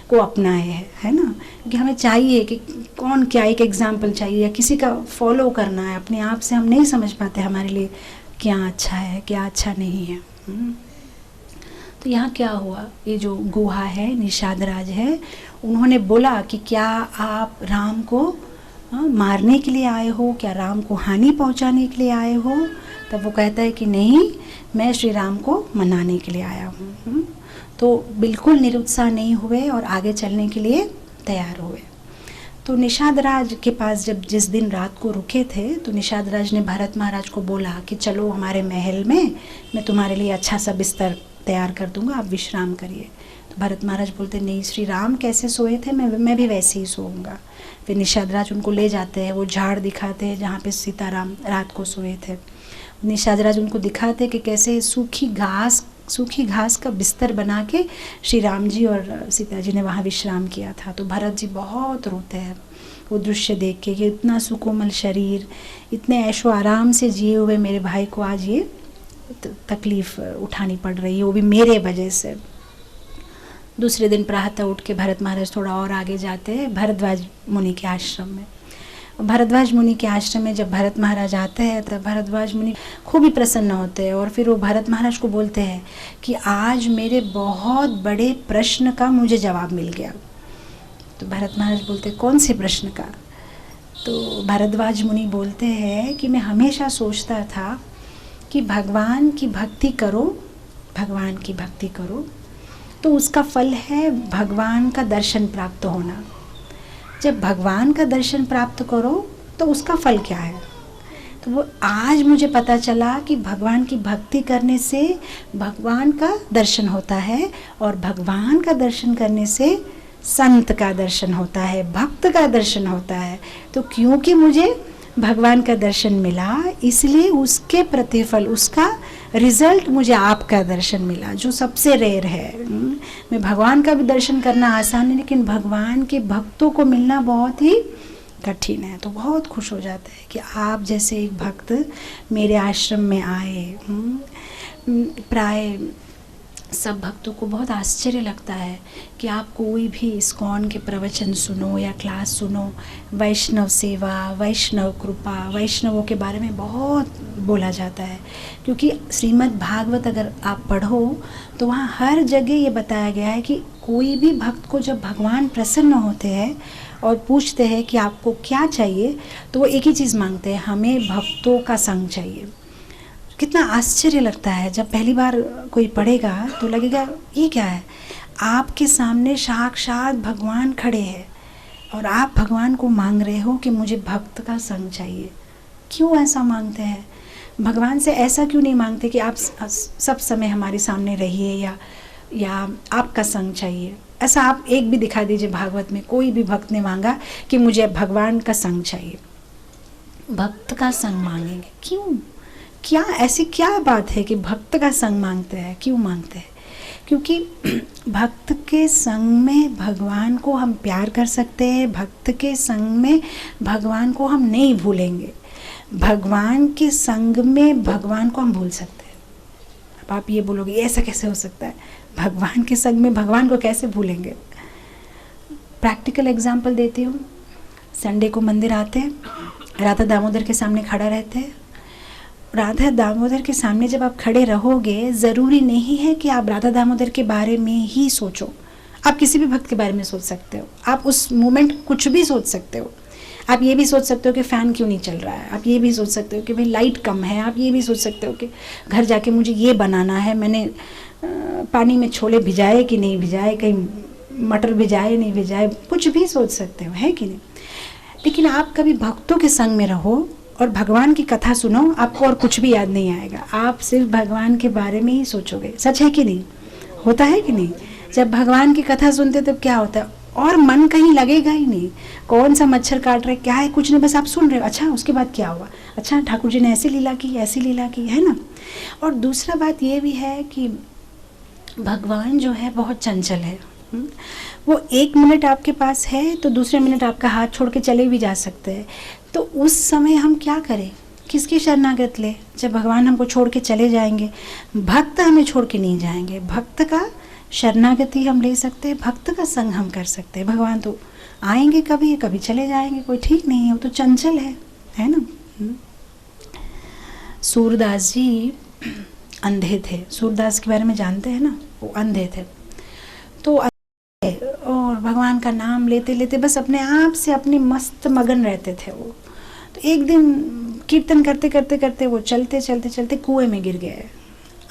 को अपनाए हैं, है ना। कि हमें चाहिए कि कौन क्या एक एग्जाम्पल चाहिए, या किसी का फॉलो करना है, अपने आप से हम नहीं समझ पाते हमारे लिए क्या अच्छा है क्या अच्छा नहीं है। तो यहाँ क्या हुआ, ये जो गुहा है, निषाद राज है, उन्होंने बोला कि क्या आप राम को मारने के लिए आए हो, क्या राम को हानि पहुँचाने के लिए आए हो। तब वो कहता है कि नहीं, मैं श्री राम को मनाने के लिए आया हूँ। तो बिल्कुल निरुत्साह नहीं हुए और आगे चलने के लिए तैयार हुए। तो निषाद राज के पास जब जिस दिन रात को रुके थे, तो निषाद राज ने भरत महाराज को बोला कि चलो हमारे महल में, मैं तुम्हारे लिए अच्छा सा बिस्तर तैयार कर दूंगा, आप विश्राम करिए। तो भरत महाराज बोलते नहीं, श्री राम कैसे सोए थे मैं भी वैसे ही सोऊंगा। फिर निषाद राज उनको ले जाते हैं, वो झाड़ दिखाते हैं जहाँ पे सीताराम रात को सोए थे। निषाद राज उनको दिखाते हैं कि कैसे सूखी घास का बिस्तर बना के श्री राम जी और सीता जी ने वहाँ विश्राम किया था। तो भरत जी बहुत रोते हैं वो दृश्य देख के कि इतना सुकोमल शरीर, इतने ऐशो आराम से जिए हुए मेरे भाई को आज ये तकलीफ़ उठानी पड़ रही है, वो भी मेरे वजह से। दूसरे दिन प्रातः उठ के भरत महाराज थोड़ा और आगे जाते हैं भरद्वाज मुनि के आश्रम में। भरद्वाज मुनि के आश्रम में जब भरत महाराज आते हैं तब भरद्वाज मुनि खूब ही प्रसन्न होते हैं और फिर वो भरत महाराज को बोलते हैं कि आज मेरे बहुत बड़े प्रश्न का मुझे जवाब मिल गया। तो भरत महाराज बोलते कौन से प्रश्न का? तो भरद्वाज मुनि बोलते हैं कि मैं हमेशा सोचता था कि भगवान की भक्ति करो तो उसका फल है भगवान का दर्शन प्राप्त होना। जब भगवान का दर्शन प्राप्त करो तो उसका फल क्या है? तो वो आज मुझे पता चला कि भगवान की भक्ति करने से भगवान का दर्शन होता है और भगवान का दर्शन करने से संत का दर्शन होता है, भक्त का दर्शन होता है। तो क्योंकि मुझे भगवान का दर्शन मिला इसलिए उसके प्रतिफल, उसका रिजल्ट मुझे आपका दर्शन मिला जो सबसे रेयर है। मैं भगवान का भी दर्शन करना आसान है लेकिन भगवान के भक्तों को मिलना बहुत ही कठिन है। तो बहुत खुश हो जाता है कि आप जैसे एक भक्त मेरे आश्रम में आए। प्राय सब भक्तों को बहुत आश्चर्य लगता है कि आप कोई भी इस्कॉन के प्रवचन सुनो या क्लास सुनो, वैष्णव सेवा, वैष्णव कृपा, वैष्णवों के बारे में बहुत बोला जाता है। क्योंकि श्रीमद् भागवत अगर आप पढ़ो तो वहाँ हर जगह ये बताया गया है कि कोई भी भक्त को जब भगवान प्रसन्न होते हैं और पूछते हैं कि आपको क्या चाहिए तो वो एक ही चीज़ मांगते हैं, हमें भक्तों का संग चाहिए। कितना आश्चर्य लगता है जब पहली बार कोई पढ़ेगा तो लगेगा ये क्या है, आपके सामने साक्षात भगवान खड़े हैं और आप भगवान को मांग रहे हो कि मुझे भक्त का संग चाहिए। क्यों ऐसा मांगते हैं? भगवान से ऐसा क्यों नहीं मांगते कि आप सब समय हमारे सामने रहिए या आपका संग चाहिए? ऐसा आप एक भी दिखा दीजिए भागवत में कोई भी भक्त ने मांगा कि मुझे भगवान का संग चाहिए। भक्त का संग मांगेंगे क्यों? क्या ऐसी क्या बात है कि भक्त का संग मांगते हैं? क्यों मांगते हैं? क्योंकि भक्त के संग में भगवान को हम प्यार कर सकते हैं, भक्त के संग में भगवान को हम नहीं भूलेंगे, भगवान के संग में भगवान को हम भूल सकते हैं। अब आप ये बोलोगे ऐसा कैसे हो सकता है, भगवान के संग में भगवान को कैसे भूलेंगे? प्रैक्टिकल एग्जाम्पल देती हूँ। संडे को मंदिर आते हैं, राधा दामोदर के सामने खड़ा रहते हैं। राधा दामोदर के सामने जब आप खड़े रहोगे ज़रूरी नहीं है कि आप राधा दामोदर के बारे में ही सोचो, आप किसी भी भक्त के बारे में सोच सकते हो। आप उस मोमेंट कुछ भी सोच सकते हो। आप ये भी सोच सकते हो कि फ़ैन क्यों नहीं चल रहा है, आप ये भी सोच सकते हो कि भाई लाइट कम है, आप ये भी सोच सकते हो कि घर जाके मुझे ये बनाना है, मैंने पानी में छोले भिजाए कि नहीं भिजाए, कहीं मटर भिजाए नहीं भिजाए, कुछ भी सोच सकते हो, है कि नहीं? लेकिन आप कभी भक्तों के संग में रहो और भगवान की कथा सुनो, आपको और कुछ भी याद नहीं आएगा, आप सिर्फ भगवान के बारे में ही सोचोगे। सच है कि नहीं? होता है कि नहीं? जब भगवान की कथा सुनते तब क्या होता है, और मन कहीं लगेगा ही नहीं, कौन सा मच्छर काट रहे, क्या है, कुछ नहीं, बस आप सुन रहे हो। अच्छा उसके बाद क्या हुआ, अच्छा ठाकुर जी ने ऐसी लीला की, ऐसी लीला की, है ना। और दूसरा बात ये भी है कि भगवान जो है बहुत चंचल है। वो एक मिनट आपके पास है तो दूसरे मिनट आपका हाथ छोड़ के चले भी जा सकते हैं। तो उस समय हम क्या करें, किसकी शरणागत ले? जब भगवान हमको छोड़ के चले जाएंगे, भक्त हमें छोड़ के नहीं जाएंगे, भक्त का शरणागति हम ले सकते हैं, भक्त का संग हम कर सकते हैं। भगवान तो आएंगे कभी कभी चले जाएंगे, कोई ठीक नहीं है, वो तो चंचल है ना। सूरदास जी अंधे थे, सूरदास के बारे में जानते हैं ना, वो अंधे थे। तो और भगवान का नाम लेते लेते बस अपने आप से अपने मस्त मगन रहते थे वो। तो एक दिन कीर्तन करते करते करते वो चलते चलते चलते कुएं में गिर गए।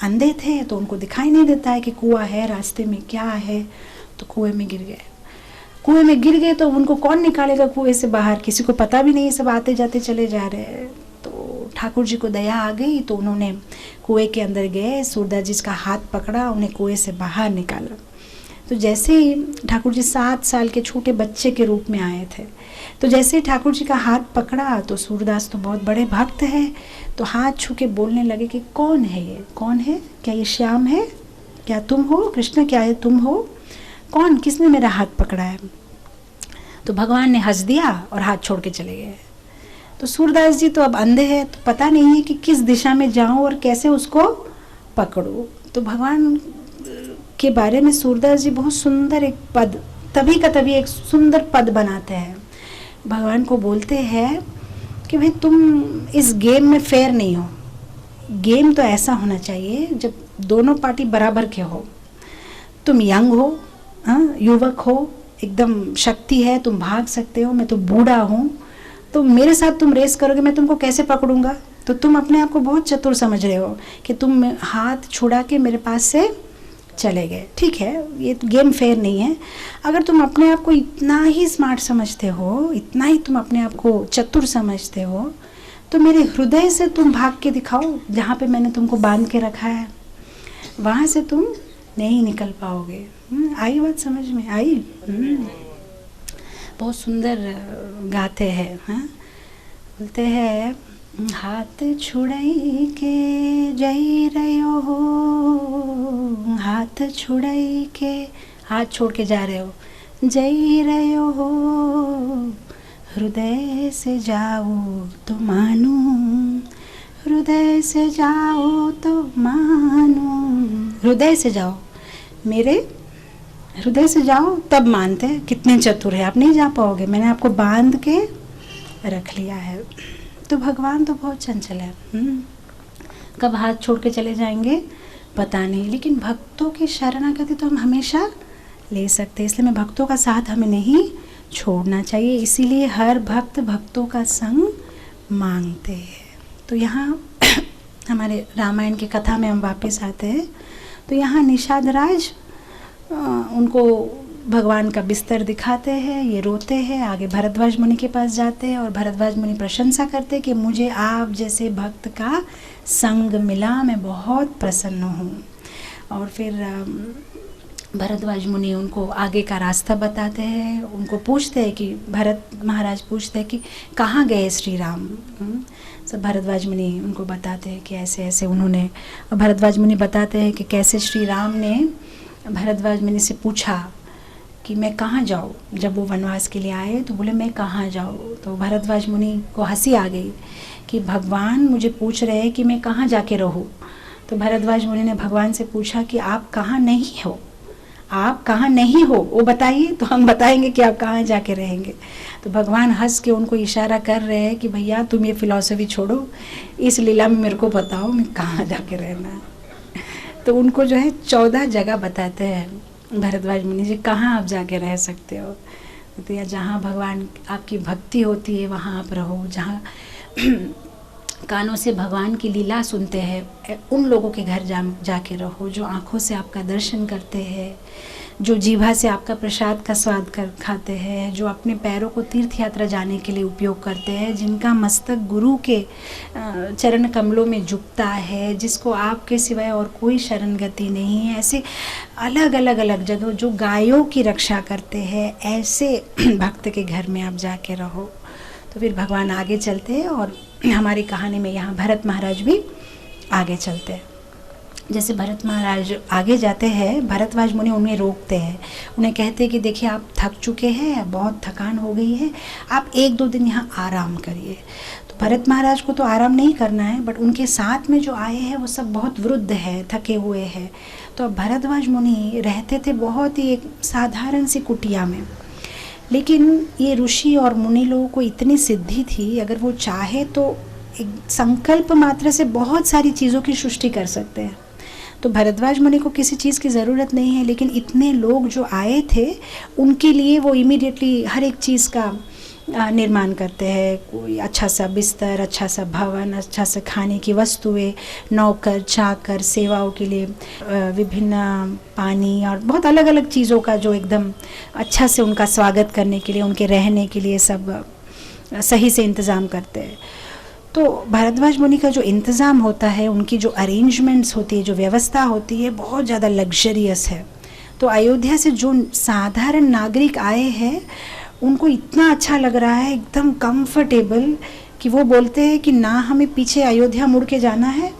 अंधे थे तो उनको दिखाई नहीं देता है कि कुआं है, रास्ते में क्या है, तो कुएं में गिर गए। कुएं में गिर गए तो उनको कौन निकालेगा कुएं से बाहर, किसी को पता भी नहीं, सब आते जाते चले जा रहे हैं। तो ठाकुर जी को दया आ गई तो उन्होंने कुएं के अंदर गए, सूरदास जी का हाथ पकड़ा, उन्हें कुएं से बाहर निकाला। तो जैसे ही ठाकुर जी 7 साल के छोटे बच्चे के रूप में आए थे, तो जैसे ही ठाकुर जी का हाथ पकड़ा तो सूरदास तो बहुत बड़े भक्त हैं, तो हाथ छू के बोलने लगे कि कौन है ये, कौन है, क्या ये श्याम है, क्या तुम हो कृष्ण, क्या ये तुम हो, कौन, किसने मेरा हाथ पकड़ा है। तो भगवान ने हंस दिया और हाथ छोड़ के चले गए। तो सूरदास जी तो अब अंधे हैं, तो पता नहीं है कि किस दिशा में जाऊं और कैसे उसको पकड़ूं। तो भगवान के बारे में सूरदास जी बहुत सुंदर एक पद, तभी का तभी एक सुंदर पद बनाते हैं। भगवान को बोलते हैं कि भाई तुम इस गेम में फेयर नहीं हो। गेम तो ऐसा होना चाहिए जब दोनों पार्टी बराबर के हो। तुम यंग हो, युवक हो, एकदम शक्ति है, तुम भाग सकते हो, मैं तो बूढ़ा हूँ, तो मेरे साथ तुम रेस करोगे, मैं तुमको कैसे पकड़ूंगा। तो तुम अपने आप को बहुत चतुर समझ रहे हो कि तुम हाथ छुड़ा के मेरे पास से चले गए। ठीक है, ये गेम फेयर नहीं है। अगर तुम अपने आप को इतना ही स्मार्ट समझते हो, इतना ही तुम अपने आप को चतुर समझते हो, तो मेरे हृदय से तुम भाग के दिखाओ, जहाँ पे मैंने तुमको बांध के रखा है, वहाँ से तुम नहीं निकल पाओगे। आई बात समझ में आई? बहुत सुंदर गाते हैं। बोलते हैं, हाथ छुड़ाई के जई रहो हो, हाथ छुड़ाई के, हाथ छोड़ के जा रहे हो, जई रहो हो, हृदय से जाओ तो मानो, हृदय से जाओ तो मानो। हृदय से जाओ, मेरे हृदय से जाओ, तब मानते हैं कितने चतुर है। आप नहीं जा पाओगे, मैंने आपको बांध के रख लिया है। तो भगवान तो बहुत चंचल है, कब हाथ छोड़ के चले जाएंगे पता नहीं, लेकिन भक्तों की शरणागति तो हम हमेशा ले सकते हैं। इसलिए मैं भक्तों का साथ हमें नहीं छोड़ना चाहिए, इसीलिए हर भक्त भक्तों का संग मांगते हैं। तो यहाँ हमारे रामायण की कथा में हम वापस आते हैं। तो यहाँ निषाद राज उनको भगवान का बिस्तर दिखाते हैं, ये रोते हैं, आगे भरद्वाज मुनि के पास जाते हैं और भरद्वाज मुनि प्रशंसा करते हैं कि मुझे आप जैसे भक्त का संग मिला, मैं बहुत प्रसन्न हूँ। और फिर भरद्वाज मुनि उनको आगे का रास्ता बताते हैं, उनको पूछते हैं कि भरत महाराज पूछते हैं कि कहाँ गए श्री राम। सब भरद्वाज मुनि उनको बताते हैं कि ऐसे ऐसे उन्होंने, और भरद्वाज मुनि बताते हैं कि कैसे श्री राम ने भरद्वाज मुनि से पूछा कि मैं कहाँ जाऊँ। जब वो वनवास के लिए आए तो बोले मैं कहाँ जाऊँ। तो भरद्वाज मुनि को हंसी आ गई कि भगवान मुझे पूछ रहे हैं कि मैं कहाँ जाके रहूँ। तो भरद्वाज मुनि ने भगवान से पूछा कि आप कहाँ नहीं हो, आप कहाँ नहीं हो वो बताइए, तो हम बताएंगे कि आप कहाँ जाके रहेंगे। तो भगवान हंस के उनको इशारा कर रहे हैं कि भैया तुम ये फिलॉसफी छोड़ो, इस लीला में मेरे को बताओ मैं कहाँ जाके रहना है। तो उनको जो है 14 जगह बताते हैं भरद्वाज मुनि जी, कहाँ आप जाके रह सकते हो। तो या जहाँ भगवान आपकी भक्ति होती है वहाँ आप रहो, जहाँ कानों से भगवान की लीला सुनते हैं उन लोगों के घर जाके रहो, जो आँखों से आपका दर्शन करते हैं, जो जीभा से आपका प्रसाद का स्वाद खाते हैं, जो अपने पैरों को तीर्थ यात्रा जाने के लिए उपयोग करते हैं, जिनका मस्तक गुरु के चरण कमलों में झुकता है, जिसको आपके सिवाय और कोई शरण गति नहीं है, ऐसे अलग अलग जगह जो गायों की रक्षा करते हैं, ऐसे भक्त के घर में आप जाके रहो। तो फिर भगवान आगे चलते हैं और हमारी कहानी में यहाँ भरत महाराज भी आगे चलते हैं। जैसे भरत महाराज आगे जाते हैं, भरद्वाज मुनि उन्हें रोकते हैं, उन्हें कहते हैं कि देखिए आप थक चुके हैं, बहुत थकान हो गई है, आप 1-2 दिन यहाँ आराम करिए। तो भरत महाराज को तो आराम नहीं करना है, बट उनके साथ में जो आए हैं वो सब बहुत वृद्ध है, थके हुए हैं। तो अब भरद्वाज मुनि रहते थे बहुत ही एक साधारण सी कुटिया में, लेकिन ये ऋषि और मुनि लोगों को इतनी सिद्धि थी, अगर वो चाहे तो एक संकल्प मात्र से बहुत सारी चीज़ों की सृष्टि कर सकते हैं। तो भरद्वाज मुनि को किसी चीज़ की ज़रूरत नहीं है, लेकिन इतने लोग जो आए थे उनके लिए वो इमीडिएटली हर एक चीज़ का निर्माण करते हैं। कोई अच्छा सा बिस्तर, अच्छा सा भवन, अच्छा सा खाने की वस्तुएं, नौकर चाकर, सेवाओं के लिए विभिन्न पानी और बहुत अलग अलग चीज़ों का जो एकदम अच्छा से उनका स्वागत करने के लिए, उनके रहने के लिए सब सही से इंतज़ाम करते हैं। तो भरद्वाज मुनि का जो इंतज़ाम होता है, उनकी जो अरेंजमेंट्स होती है, जो व्यवस्था होती है, बहुत ज़्यादा लग्जरियस है। तो अयोध्या से जो साधारण नागरिक आए हैं उनको इतना अच्छा लग रहा है, एकदम कंफर्टेबल, कि वो बोलते हैं कि ना हमें पीछे अयोध्या मुड़ के जाना है,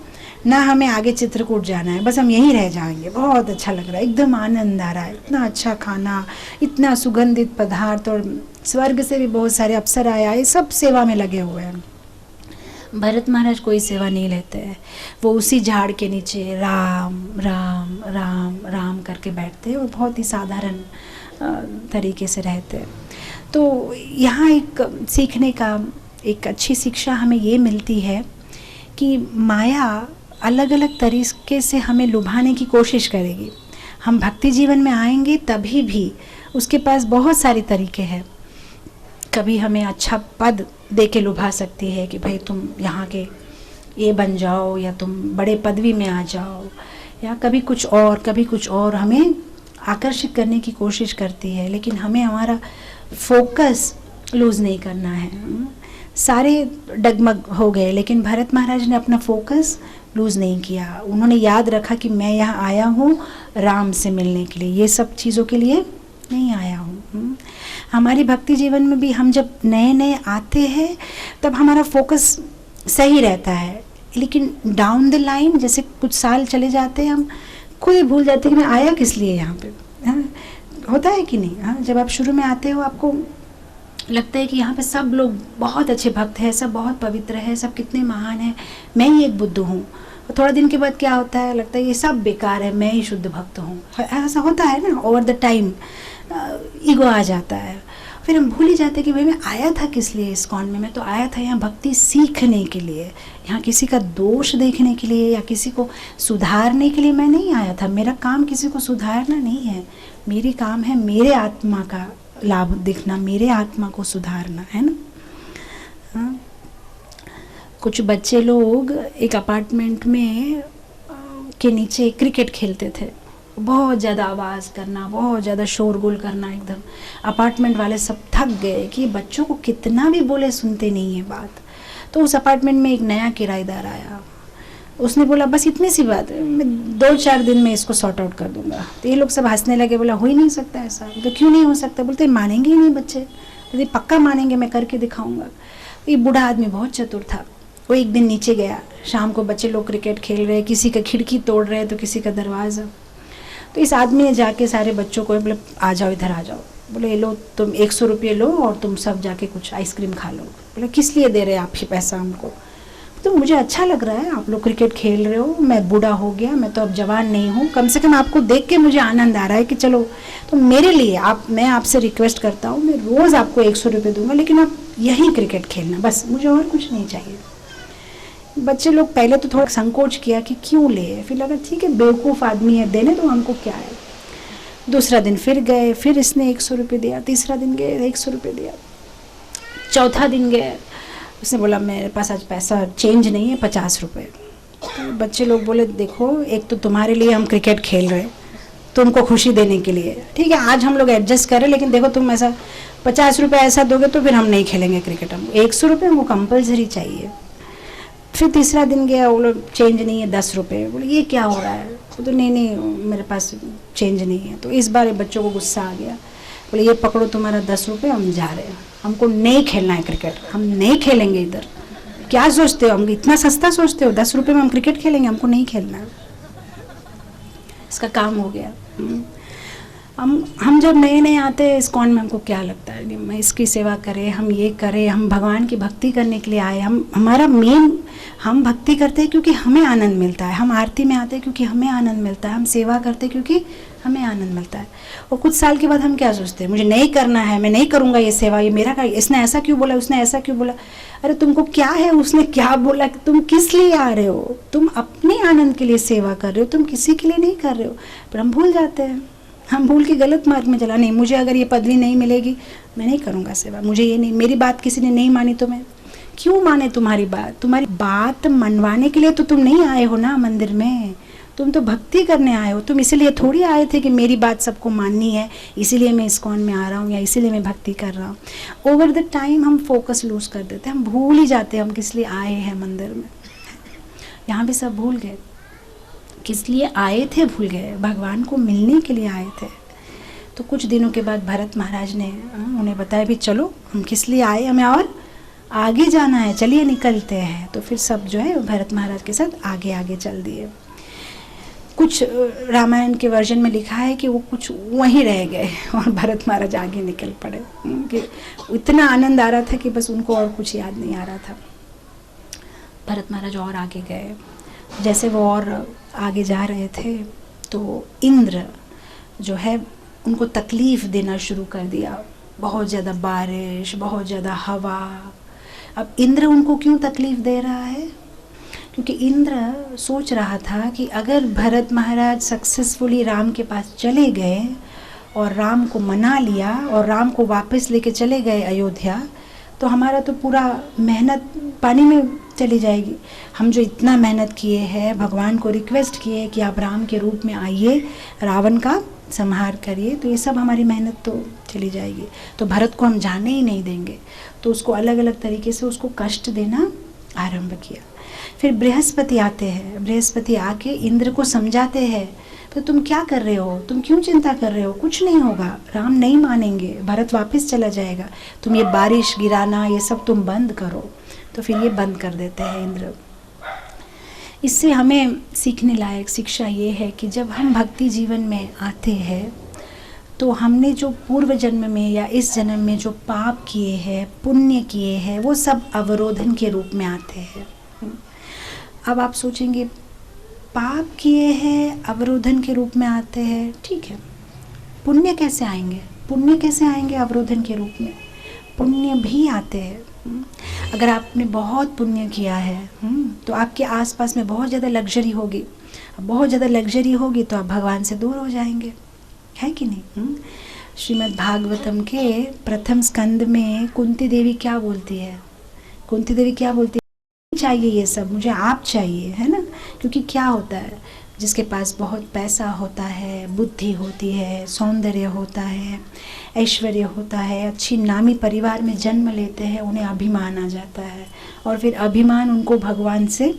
ना हमें आगे चित्रकूट जाना है, बस हम यहीं रह जाएंगे। बहुत अच्छा लग रहा है, एकदम आनंद आ रहा है। इतना अच्छा खाना, इतना सुगंधित पदार्थ, और स्वर्ग से भी बहुत सारे अप्सरा आए, सब सेवा में लगे हुए हैं। भरत महाराज कोई सेवा नहीं लेते हैं, वो उसी झाड़ के नीचे राम राम राम राम करके बैठते हैं और बहुत ही साधारण तरीके से रहते हैं। तो यहाँ एक सीखने का, एक अच्छी शिक्षा हमें ये मिलती है कि माया अलग अलग तरीके से हमें लुभाने की कोशिश करेगी। हम भक्ति जीवन में आएंगे तभी भी उसके पास बहुत सारे तरीके हैं। कभी हमें अच्छा पद दे के लुभा सकती है कि भाई तुम यहाँ के ये बन जाओ, या तुम बड़े पदवी में आ जाओ, या कभी कुछ और हमें आकर्षित करने की कोशिश करती है। लेकिन हमें हमारा फोकस लूज़ नहीं करना है। सारे डगमग हो गए, लेकिन भरत महाराज ने अपना फोकस लूज़ नहीं किया। उन्होंने याद रखा कि मैं यहाँ आया हूँ राम से मिलने के लिए, ये सब चीज़ों के लिए नहीं आया हूँ। हमारी भक्ति जीवन में भी हम जब नए नए आते हैं तब हमारा फोकस सही रहता है, लेकिन डाउन द लाइन जैसे कुछ साल चले जाते हैं हम खुद ही भूल जाते हैं कि मैं आया किस लिए यहाँ पे। हाँ, होता है कि नहीं? हाँ, जब आप शुरू में आते हो आपको लगता है कि यहाँ पे सब लोग बहुत अच्छे भक्त हैं, सब बहुत पवित्र है, सब कितने महान हैं, मैं ही एक बुद्धू हूँ। थोड़ा दिन के बाद क्या होता है, लगता है ये सब बेकार है, मैं ही शुद्ध भक्त हूँ। ऐसा होता है ना, ओवर द टाइम ईगो आ जाता है। फिर हम भूल ही जाते हैं कि भाई मैं आया था किस लिए इस्कॉन में। मैं तो आया था यहाँ भक्ति सीखने के लिए, यहाँ किसी का दोष देखने के लिए या किसी को सुधारने के लिए मैं नहीं आया था। मेरा काम किसी को सुधारना नहीं है, मेरी काम है मेरे आत्मा का लाभ देखना, मेरे आत्मा को सुधारना, है ना। हाँ? कुछ बच्चे लोग एक अपार्टमेंट में के नीचे क्रिकेट खेलते थे। बहुत ज़्यादा आवाज़ करना, बहुत ज़्यादा शोरगुल करना, एकदम अपार्टमेंट वाले सब थक गए कि बच्चों को कितना भी बोले सुनते नहीं है बात। तो उस अपार्टमेंट में एक नया किराएदार आया, उसने बोला बस इतनी सी बात है, मैं 2-4 दिन में इसको सॉर्ट आउट कर दूंगा। तो ये लोग सब हंसने लगे, बोला हो ही नहीं सकता ऐसा। तो क्यों नहीं हो सकता? बोलते मानेंगे ही नहीं बच्चे। बोलते पक्का मानेंगे, मैं करके दिखाऊंगा। ये बूढ़ा आदमी बहुत चतुर था, वो एक दिन नीचे गया, शाम को बच्चे लोग क्रिकेट खेल रहे, किसी का खिड़की तोड़ रहे तो किसी का दरवाज़ा। तो इस आदमी ने जाके सारे बच्चों को बोले आ जाओ इधर आ जाओ, बोले ये लो तुम 100 रुपये लो और तुम सब जाके कुछ आइसक्रीम खा लो। बोले किस लिए दे रहे आप ये पैसा हमको? तो मुझे अच्छा लग रहा है, आप लोग क्रिकेट खेल रहे हो, मैं बूढ़ा हो गया, मैं तो अब जवान नहीं हूँ, कम से कम आपको देख के मुझे आनंद आ रहा है कि चलो। तो मेरे लिए मैं आपसे रिक्वेस्ट करता हूँ, मैं रोज़ आपको 100 रुपये दूंगा, लेकिन आप यहीं क्रिकेट खेलना, बस मुझे और कुछ नहीं चाहिए। बच्चे लोग पहले तो थोड़ा संकोच किया कि क्यों ले, फिर लगा ठीक है बेवकूफ़ आदमी है, देने तो हमको क्या है। दूसरा दिन फिर गए, फिर इसने 100 रुपये दिया, तीसरा दिन गए 100 रुपये दिया, चौथा दिन गए, उसने बोला मेरे पास आज पैसा चेंज नहीं है, 50 रुपये। तो बच्चे लोग बोले देखो, एक तो तुम्हारे लिए हम क्रिकेट खेल रहे, तुमको खुशी देने के लिए, ठीक है आज हम लोग एडजस्ट करें, लेकिन देखो तुम ऐसा 50 रुपये ऐसा दोगे तो फिर हम नहीं खेलेंगे क्रिकेट, हम 100 रुपये हमको कंपल्सरी चाहिए। फिर तीसरा दिन गया, वो लोग चेंज नहीं है 10 रुपये। बोले ये क्या हो रहा है? तो नहीं मेरे पास चेंज नहीं है। तो इस बार बच्चों को गुस्सा आ गया, बोले ये पकड़ो तुम्हारा 10 रुपये, हम जा रहे हैं, हमको नहीं खेलना है क्रिकेट, हम नहीं खेलेंगे इधर। क्या सोचते हो, हम इतना सस्ता सोचते हो, 10 रुपये में हम क्रिकेट खेलेंगे? हमको नहीं खेलना है। इसका काम हो गया। हम जब नए नए आते हैं इस्कॉन में, हमको क्या लगता है कि मैं इसकी सेवा करें, हम ये करें, हम भगवान की भक्ति करने के लिए आए। हमारा मेन, हम भक्ति करते हैं क्योंकि हमें आनंद मिलता है, हम आरती में आते हैं क्योंकि हमें आनंद मिलता है, हम सेवा करते हैं क्योंकि हमें आनंद मिलता है। और कुछ साल के बाद हम क्या सोचते हैं, मुझे नहीं करना है, मैं नहीं करूँगा ये सेवा, ये मेरा का, इसने ऐसा क्यों बोला, उसने ऐसा क्यों बोला। अरे तुमको क्या है उसने क्या बोला, तुम किस लिए आ रहे हो? तुम अपने आनंद के लिए सेवा कर रहे हो, तुम किसी के लिए नहीं कर रहे हो। पर हम भूल जाते हैं, हम भूल के गलत मार्ग में चला। नहीं, मुझे अगर ये पदवी नहीं मिलेगी मैं नहीं करूँगा सेवा, मुझे ये नहीं, मेरी बात किसी ने नहीं मानी तो मैं क्यों माने तुम्हारी बात मनवाने के लिए तो तुम नहीं आए हो ना मंदिर में, तुम तो भक्ति करने आए हो। तुम इसीलिए थोड़ी आए थे कि मेरी बात सबको माननी है, इसीलिए मैं इस्कॉन में आ रहा हूँ या इसीलिए मैं भक्ति कर रहा हूँ। ओवर द टाइम हम फोकस लूज कर देते हैं, हम भूल ही जाते हैं हम किस लिए आए हैं मंदिर में। यहाँ भी सब भूल गए किस लिए आए थे भूल गए, भगवान को मिलने के लिए आए थे। तो कुछ दिनों के बाद भरत महाराज ने उन्हें बताया भी चलो हम किस लिए आए, हमें और आगे जाना है, चलिए निकलते हैं। तो फिर सब जो है भरत महाराज के साथ आगे आगे चल दिए। कुछ रामायण के वर्जन में लिखा है कि वो कुछ वहीं रह गए और भरत महाराज आगे निकल पड़े, कि इतना आनंद आ रहा था कि बस उनको और कुछ याद नहीं आ रहा था। भरत महाराज और आगे गए। जैसे वो और आगे जा रहे थे तो इंद्र जो है उनको तकलीफ़ देना शुरू कर दिया। बहुत ज़्यादा बारिश, बहुत ज़्यादा हवा। अब इंद्र उनको क्यों तकलीफ़ दे रहा है? क्योंकि इंद्र सोच रहा था कि अगर भरत महाराज सक्सेसफुली राम के पास चले गए और राम को मना लिया और राम को वापस लेके चले गए अयोध्या, तो हमारा तो पूरा मेहनत पानी में चली जाएगी। हम जो इतना मेहनत किए हैं, भगवान को रिक्वेस्ट किए कि आप राम के रूप में आइए, रावण का संहार करिए, तो ये सब हमारी मेहनत तो चली जाएगी। तो भरत को हम जाने ही नहीं देंगे। तो उसको अलग अलग तरीके से उसको कष्ट देना आरंभ किया। फिर बृहस्पति आते हैं। बृहस्पति आके इंद्र को समझाते हैं, तो तुम क्या कर रहे हो, तुम क्यों चिंता कर रहे हो, कुछ नहीं होगा, राम नहीं मानेंगे, भरत वापस चला जाएगा, तुम ये बारिश गिराना ये सब तुम बंद करो। तो फिर ये बंद कर देते हैं इंद्र। इससे हमें सीखने लायक शिक्षा ये है कि जब हम भक्ति जीवन में आते हैं तो हमने जो पूर्व जन्म में या इस जन्म में जो पाप किए हैं, पुण्य किए हैं, वो सब अवरोधन के रूप में आते हैं। अब आप सोचेंगे पाप किए हैं अवरोधन के रूप में आते हैं, ठीक है, पुण्य कैसे आएंगे? पुण्य कैसे आएंगे अवरोधन के रूप में? पुण्य भी आते हैं। अगर आपने बहुत पुण्य किया है तो आपके आसपास में बहुत ज़्यादा लग्जरी होगी। बहुत ज़्यादा लग्जरी होगी तो आप भगवान से दूर हो जाएंगे, है कि नहीं? श्रीमद् भागवतम के प्रथम स्कंद में कुंती देवी क्या बोलती है? कुंती देवी क्या बोलती है? चाहिए ये सब, मुझे आप चाहिए, है ना? क्योंकि क्या होता है, जिसके पास बहुत पैसा होता है, बुद्धि होती है, सौंदर्य होता है, ऐश्वर्य होता है, अच्छी नामी परिवार में जन्म लेते हैं, उन्हें अभिमान आ जाता है और फिर अभिमान उनको भगवान से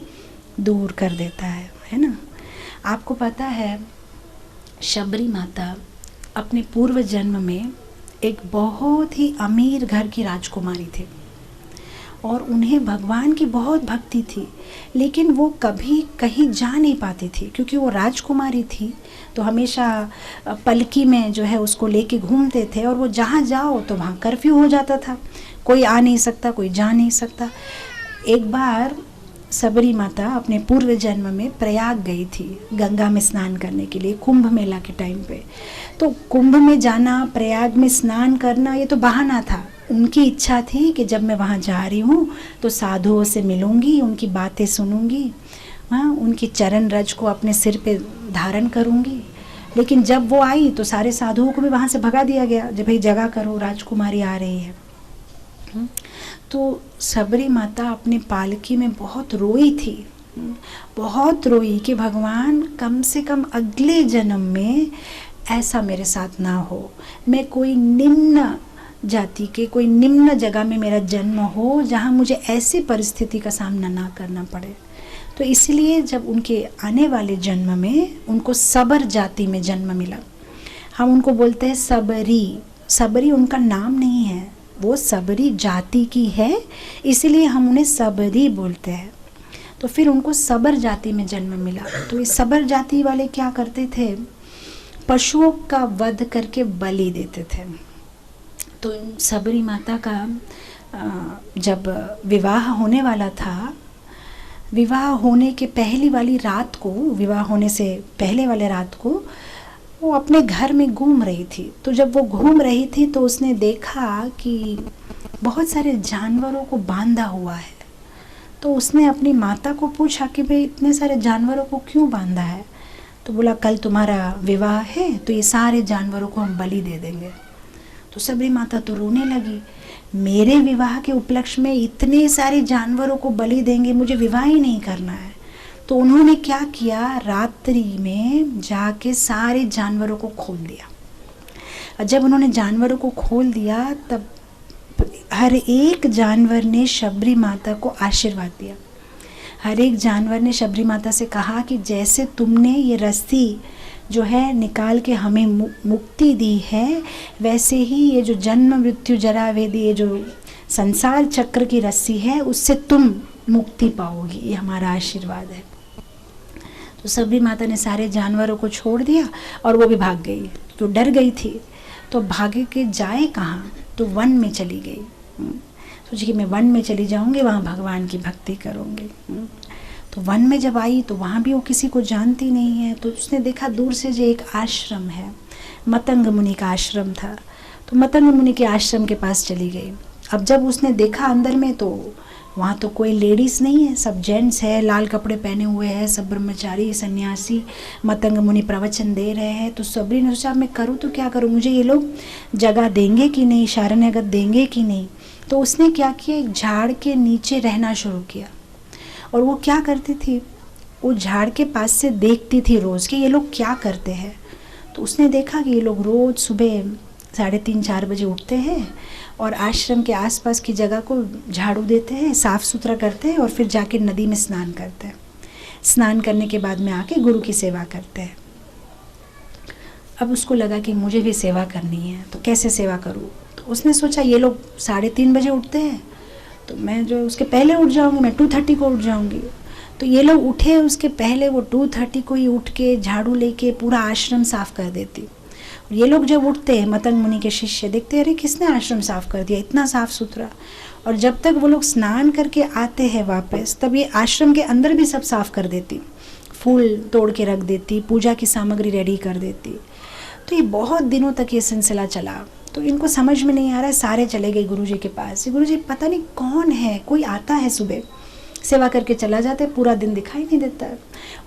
दूर कर देता है ना? आपको पता है शबरी माता अपने पूर्व जन्म में एक बहुत ही अमीर घर की राजकुमारी थी और उन्हें भगवान की बहुत भक्ति थी, लेकिन वो कभी कहीं जा नहीं पाती थी क्योंकि वो राजकुमारी थी। तो हमेशा पलकी में जो है उसको लेके घूमते थे और वो जहाँ जाओ तो वहाँ कर्फ्यू हो जाता था, कोई आ नहीं सकता, कोई जा नहीं सकता। एक बार सबरी माता अपने पूर्व जन्म में प्रयाग गई थी गंगा में स्नान करने के लिए, कुंभ मेला के टाइम पे। तो कुंभ में जाना, प्रयाग में स्नान करना, ये तो बहाना था। उनकी इच्छा थी कि जब मैं वहाँ जा रही हूँ तो साधुओं से मिलूँगी, उनकी बातें सुनूँगी, हाँ, उनकी चरण रज को अपने सिर पे धारण करूँगी। लेकिन जब वो आई तो सारे साधुओं को भी वहाँ से भगा दिया गया, जब भाई जगह करो, राजकुमारी आ रही है। तो सबरी माता अपने पालकी में बहुत रोई थी, बहुत रोई कि भगवान कम से कम अगले जन्म में ऐसा मेरे साथ ना हो, मैं कोई निम्न जाति के, कोई निम्न जगह में मेरा जन्म हो जहाँ मुझे ऐसी परिस्थिति का सामना ना करना पड़े। तो इसलिए जब उनके आने वाले जन्म में उनको सबर जाति में जन्म मिला। हम उनको बोलते हैं सबरी। सबरी उनका नाम नहीं है, वो सबरी जाति की है, इसलिए हम उन्हें सबरी बोलते हैं। तो फिर उनको सबर जाति में जन्म मिला। तो इस सबर जाति वाले क्या करते थे, पशुओं का वध करके बलि देते थे। तो सबरी माता का जब विवाह होने वाला था, विवाह होने के पहली वाली रात को, विवाह होने से पहले वाले रात को वो अपने घर में घूम रही थी। तो जब वो घूम रही थी तो उसने देखा कि बहुत सारे जानवरों को बांधा हुआ है। तो उसने अपनी माता को पूछा कि भाई इतने सारे जानवरों को क्यों बांधा है? तो बोला कल तुम्हारा विवाह है तो ये सारे जानवरों को हम बलि दे देंगे। तो सबरी माता तो रोने लगी, मेरे विवाह के उपलक्ष्य में इतने सारे जानवरों को बलि देंगे, मुझे विवाह ही नहीं करना है। तो उन्होंने क्या किया, रात्रि में जाके सारे जानवरों को खोल दिया। और जब उन्होंने जानवरों को खोल दिया तब हर एक जानवर ने शबरी माता को आशीर्वाद दिया। हर एक जानवर ने शबरी माता से कहा कि जैसे तुमने ये रस्सी जो है निकाल के हमें मुक्ति दी है, वैसे ही ये जो जन्म मृत्यु जरा वेदी, ये जो संसार चक्र की रस्सी है, उससे तुम मुक्ति पाओगी, ये हमारा आशीर्वाद है। तो शबरी माता ने सारे जानवरों को छोड़ दिया और वो भी भाग गई। तो डर गई थी, तो भागे के जाए कहाँ, तो वन में चली गई। सोची कि मैं वन में चली जाऊंगी, वहाँ भगवान की भक्ति करूंगी। तो वन में जब आई तो वहाँ भी वो किसी को जानती नहीं है। तो उसने देखा दूर से जो एक आश्रम है, मतंग मुनि का आश्रम था। तो मतंग मुनि के आश्रम के पास चली गई। अब जब उसने देखा अंदर में तो वहाँ तो कोई लेडीज़ नहीं है, सब जेंट्स है, लाल कपड़े पहने हुए हैं, सब ब्रह्मचारी सन्यासी मतंग मुनि प्रवचन दे रहे हैं। तो शबरी ने सोचा मैं करूँ तो क्या करूँ, मुझे ये लोग जगह देंगे कि नहीं, शरणगत देंगे कि नहीं। तो उसने क्या किया, एक झाड़ के नीचे रहना शुरू किया। और वो क्या करती थी, वो झाड़ के पास से देखती थी रोज़ कि ये लोग क्या करते हैं। तो उसने देखा कि ये लोग रोज़ सुबह 3:30-4 बजे उठते हैं और आश्रम के आसपास की जगह को झाड़ू देते हैं, साफ़ सुथरा करते हैं और फिर जाके नदी में स्नान करते हैं। स्नान करने के बाद में आके गुरु की सेवा करते हैं। अब उसको लगा कि मुझे भी सेवा करनी है, तो कैसे सेवा करूँ। तो उसने सोचा ये लोग 3:30 बजे उठते हैं, तो मैं जो उसके पहले उठ जाऊँगी, मैं 2:30 को उठ जाऊँगी। तो ये लोग उठे उसके पहले, वो 2:30 को ही उठ के झाड़ू लेके पूरा आश्रम साफ़ कर देती। और ये लोग जब उठते हैं, मतंग मुनि के शिष्य देखते हैं, अरे किसने आश्रम साफ़ कर दिया, इतना साफ़ सुथरा। और जब तक वो लोग स्नान करके आते हैं वापस, तब ये आश्रम के अंदर भी सब साफ़ कर देती, फूल तोड़ के रख देती, पूजा की सामग्री रेडी कर देती। तो ये बहुत दिनों तक ये सिलसिला चला। तो इनको समझ में नहीं आ रहा है, सारे चले गए गुरुजी के पास। गुरुजी पता नहीं कौन है, कोई आता है सुबह सेवा करके चला जाता है, पूरा दिन दिखाई नहीं देता है।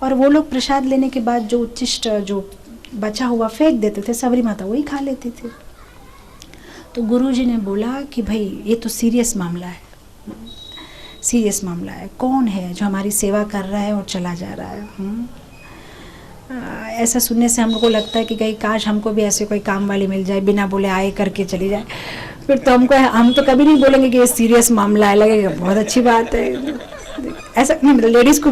और वो लोग प्रसाद लेने के बाद जो उच्चिष्ट जो बचा हुआ फेंक देते थे, शबरी माता वही खा लेती थी। तो गुरुजी ने बोला कि भाई ये तो सीरियस मामला है, सीरियस मामला है। कौन है जो हमारी सेवा कर रहा है और चला जा रहा है। ऐसा सुनने से हमको लगता है कि कहीं काश हमको भी ऐसे कोई काम वाली मिल जाए, बिना बोले आए करके चली जाए। फिर तो हम तो कभी नहीं बोलेंगे कि ये सीरियस मामला है, लगेगा बहुत अच्छी बात है। ऐसा नहीं, मतलब लेडीज़ को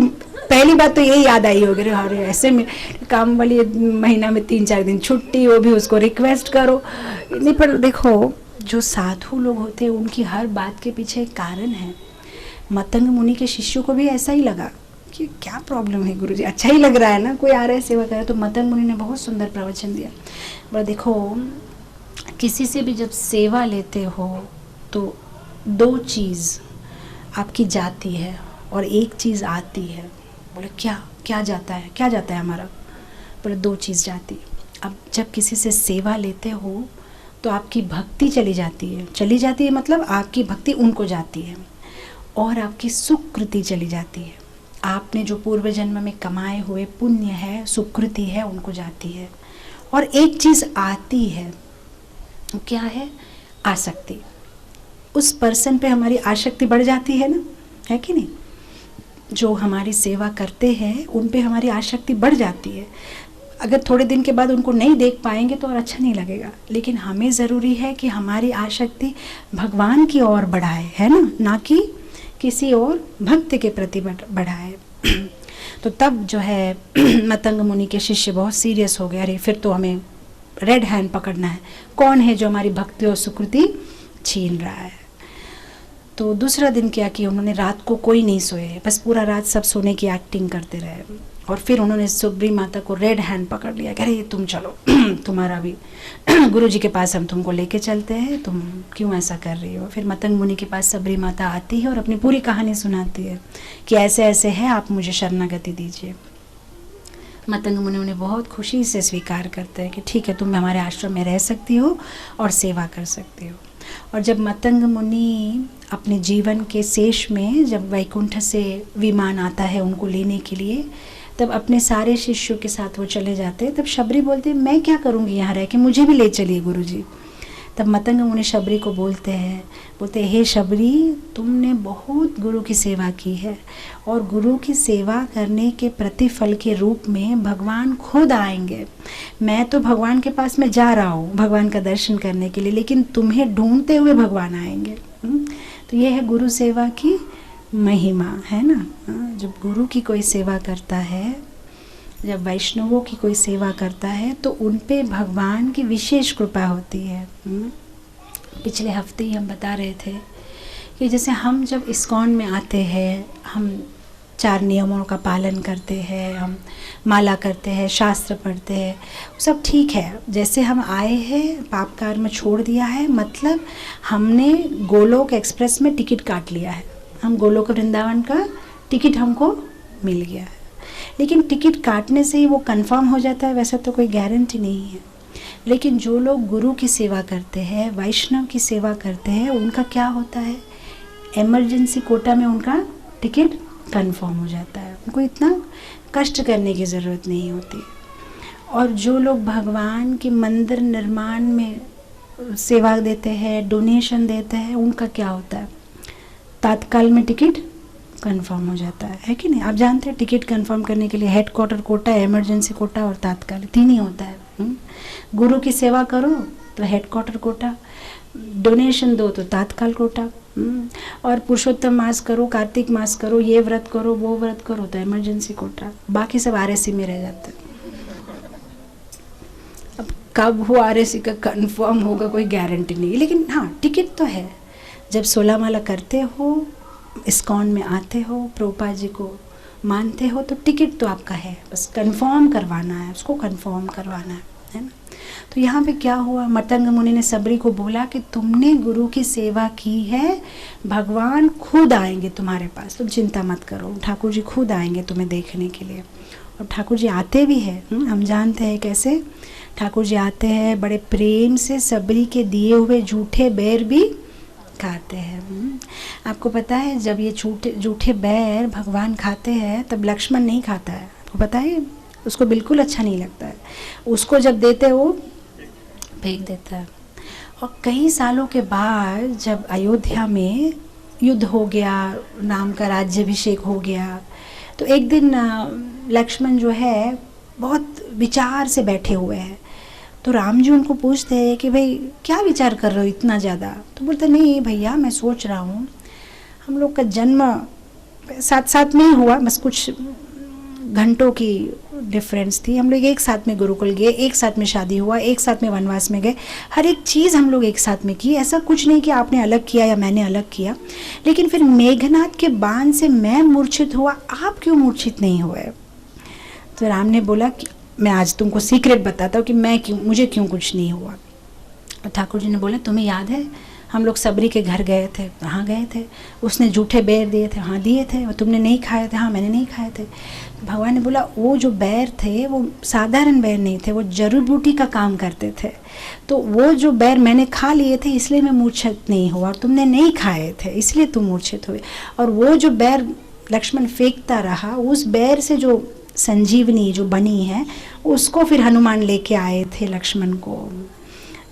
पहली बात तो यही याद आई होगी, अरे ऐसे में काम वाली महीना में 3-4 दिन छुट्टी, वो भी उसको रिक्वेस्ट करो। नहीं, पर देखो जो साधु लोग होते हैं उनकी हर बात के पीछे एक कारण है। मतंग मुनि के शिष्यों को भी ऐसा ही लगा कि क्या प्रॉब्लम है गुरुजी, अच्छा ही लग रहा है ना, कोई आ रहा है सेवा कर रहा है। तो मतंग मुनि ने बहुत सुंदर प्रवचन दिया। बोला देखो किसी से भी जब सेवा लेते हो तो 2 चीज़ आपकी जाती है और एक चीज़ आती है। बोले क्या जाता है, क्या जाता है हमारा। बोले 2 चीज़ जाती। अब जब किसी से सेवा लेते हो तो आपकी भक्ति चली जाती है, मतलब आपकी भक्ति उनको जाती है, और आपकी सुकृति चली जाती है। आपने जो पूर्व जन्म में कमाए हुए पुण्य है, सुकृति है, उनको जाती है। और एक चीज़ आती है, वो क्या है, आसक्ति। उस पर्सन पे हमारी आसक्ति बढ़ जाती है ना, है कि नहीं। जो हमारी सेवा करते हैं उन पे हमारी आसक्ति बढ़ जाती है। अगर थोड़े दिन के बाद उनको नहीं देख पाएंगे तो और अच्छा नहीं लगेगा, लेकिन हमें ज़रूरी है कि हमारी आसक्ति भगवान की ओर बढ़ाए, है ना कि किसी और भक्त के प्रति बढ़ाए। तो तब जो है मतंग मुनि के शिष्य बहुत सीरियस हो गए, अरे फिर तो हमें रेड हैंड पकड़ना है, कौन है जो हमारी भक्ति और सुकृति छीन रहा है। तो दूसरा दिन क्या किया उन्होंने, रात को कोई नहीं सोए, बस पूरा रात सब सोने की एक्टिंग करते रहे। और फिर उन्होंने शबरी माता को रेड हैंड पकड़ लिया, कह रहे तुम चलो तुम्हारा भी गुरुजी के पास हम तुमको लेके चलते हैं, तुम क्यों ऐसा कर रही हो। फिर मतंग मुनि के पास शबरी माता आती है और अपनी पूरी कहानी सुनाती है कि ऐसे ऐसे है, आप मुझे शरणागति दीजिए। मतंग मुनि उन्हें बहुत खुशी से स्वीकार करते हैं कि ठीक है, तुम हमारे आश्रम में रह सकती हो और सेवा कर सकती हो। और जब मतंग मुनि अपने जीवन के शेष में जब वैकुंठ से विमान आता है उनको लेने के लिए, तब अपने सारे शिष्यों के साथ वो चले जाते हैं। तब शबरी बोलते हैं मैं क्या करूँगी यहाँ रह के, मुझे भी ले चलिए गुरुजी। तब मतंग मुनि शबरी को बोलते हे शबरी, तुमने बहुत गुरु की सेवा की है और गुरु की सेवा करने के प्रतिफल के रूप में भगवान खुद आएंगे। मैं तो भगवान के पास में जा रहा हूँ भगवान का दर्शन करने के लिए, लेकिन तुम्हें ढूंढते हुए भगवान आएंगे। तो ये है गुरु सेवा की महिमा है ना। जब गुरु की कोई सेवा करता है, जब वैष्णवों की कोई सेवा करता है तो उन पे भगवान की विशेष कृपा होती है। पिछले हफ्ते ही हम बता रहे थे कि जैसे हम जब इस्कॉन में आते हैं, हम 4 नियमों का पालन करते हैं, हम माला करते हैं, शास्त्र पढ़ते हैं, सब ठीक है। जैसे हम आए हैं, पाप कर्म छोड़ दिया है, मतलब हमने गोलोक एक्सप्रेस में टिकट काट लिया है, हम गोलोक वृंदावन का टिकट हमको मिल गया है। लेकिन टिकट काटने से ही वो कंफर्म हो जाता है, वैसा तो कोई गारंटी नहीं है। लेकिन जो लोग गुरु की सेवा करते हैं, वैष्णव की सेवा करते हैं, उनका क्या होता है, इमरजेंसी कोटा में उनका टिकट कंफर्म हो जाता है, उनको इतना कष्ट करने की ज़रूरत नहीं होती। और जो लोग भगवान के मंदिर निर्माण में सेवा देते हैं, डोनेशन देते हैं, उनका क्या होता है, तात्काल में टिकट कंफर्म हो जाता है कि नहीं। आप जानते हैं टिकट कंफर्म करने के लिए हेडक्वार्टर कोटा, इमरजेंसी कोटा और तात्काल 3 ही होता है। गुरु की सेवा करो तो हेडक्वार्टर कोटा, डोनेशन दो तो तात्काल कोटा, और पुरुषोत्तम मास करो, कार्तिक मास करो, ये व्रत करो, वो व्रत करो तो इमरजेंसी कोटा, बाकी सब आरएसी में रह जाते हैं। अब कब वो आरएसी का कंफर्म होगा कोई गारंटी नहीं, लेकिन हाँ टिकट तो है। जब 16 माला करते हो, इस्कॉन में आते हो, प्रभुपाद जी को मानते हो, तो टिकट तो आपका है, बस कंफर्म करवाना है, उसको कंफर्म करवाना है ना। तो यहाँ पे क्या हुआ, मतंग मुनि ने सबरी को बोला कि तुमने गुरु की सेवा की है, भगवान खुद आएंगे तुम्हारे पास, तुम चिंता मत करो, ठाकुर जी खुद आएंगे तुम्हें देखने के लिए। और ठाकुर जी आते भी हैं, हम जानते हैं कैसे ठाकुर जी आते हैं, बड़े प्रेम से सबरी के दिए हुए जूठे बेर भी खाते हैं। आपको पता है जब ये जूठे बैर भगवान खाते हैं तब लक्ष्मण नहीं खाता है, आपको पता है, उसको बिल्कुल अच्छा नहीं लगता है, उसको जब देते वो फेंक देता है। और कई सालों के बाद जब अयोध्या में युद्ध हो गया, राम का राज्याभिषेक हो गया, तो एक दिन लक्ष्मण जो है बहुत विचार से बैठे हुए हैं, तो राम जी उनको पूछते हैं कि भाई क्या विचार कर रहे हो इतना ज़्यादा। तो बोलते नहीं भैया मैं सोच रहा हूँ, हम लोग का जन्म साथ साथ में ही हुआ, बस कुछ घंटों की डिफरेंस थी, हम लोग एक साथ में गुरुकुल गए, एक साथ में शादी हुआ, एक साथ में वनवास में गए, हर एक चीज़ हम लोग एक साथ में की, ऐसा कुछ नहीं कि आपने अलग किया या मैंने अलग किया। लेकिन फिर मेघनाद के बाण से मैं मूर्छित हुआ, आप क्यों मूर्छित नहीं हुए। तो राम ने बोला कि मैं आज तुमको सीक्रेट बताता हूँ कि मुझे क्यों कुछ नहीं हुआ। और ठाकुर जी ने बोला तुम्हें याद है हम लोग सबरी के घर गए थे, हाँ गए थे, उसने जूठे बैर दिए थे, हाँ दिए थे, और तुमने नहीं खाए थे, हाँ मैंने नहीं खाए थे। तो भगवान ने बोला वो जो बैर थे वो साधारण बैर नहीं थे, वो जड़ी बूटी का काम करते थे, तो वो जो बैर मैंने खा लिए थे इसलिए मैं मूर्छित नहीं हुआ, और तुमने नहीं खाए थे इसलिए तुम मूर्छित हुए। और वो जो बैर लक्ष्मण फेंकता रहा, उस बैर से जो संजीवनी जो बनी है उसको फिर हनुमान लेके आए थे लक्ष्मण को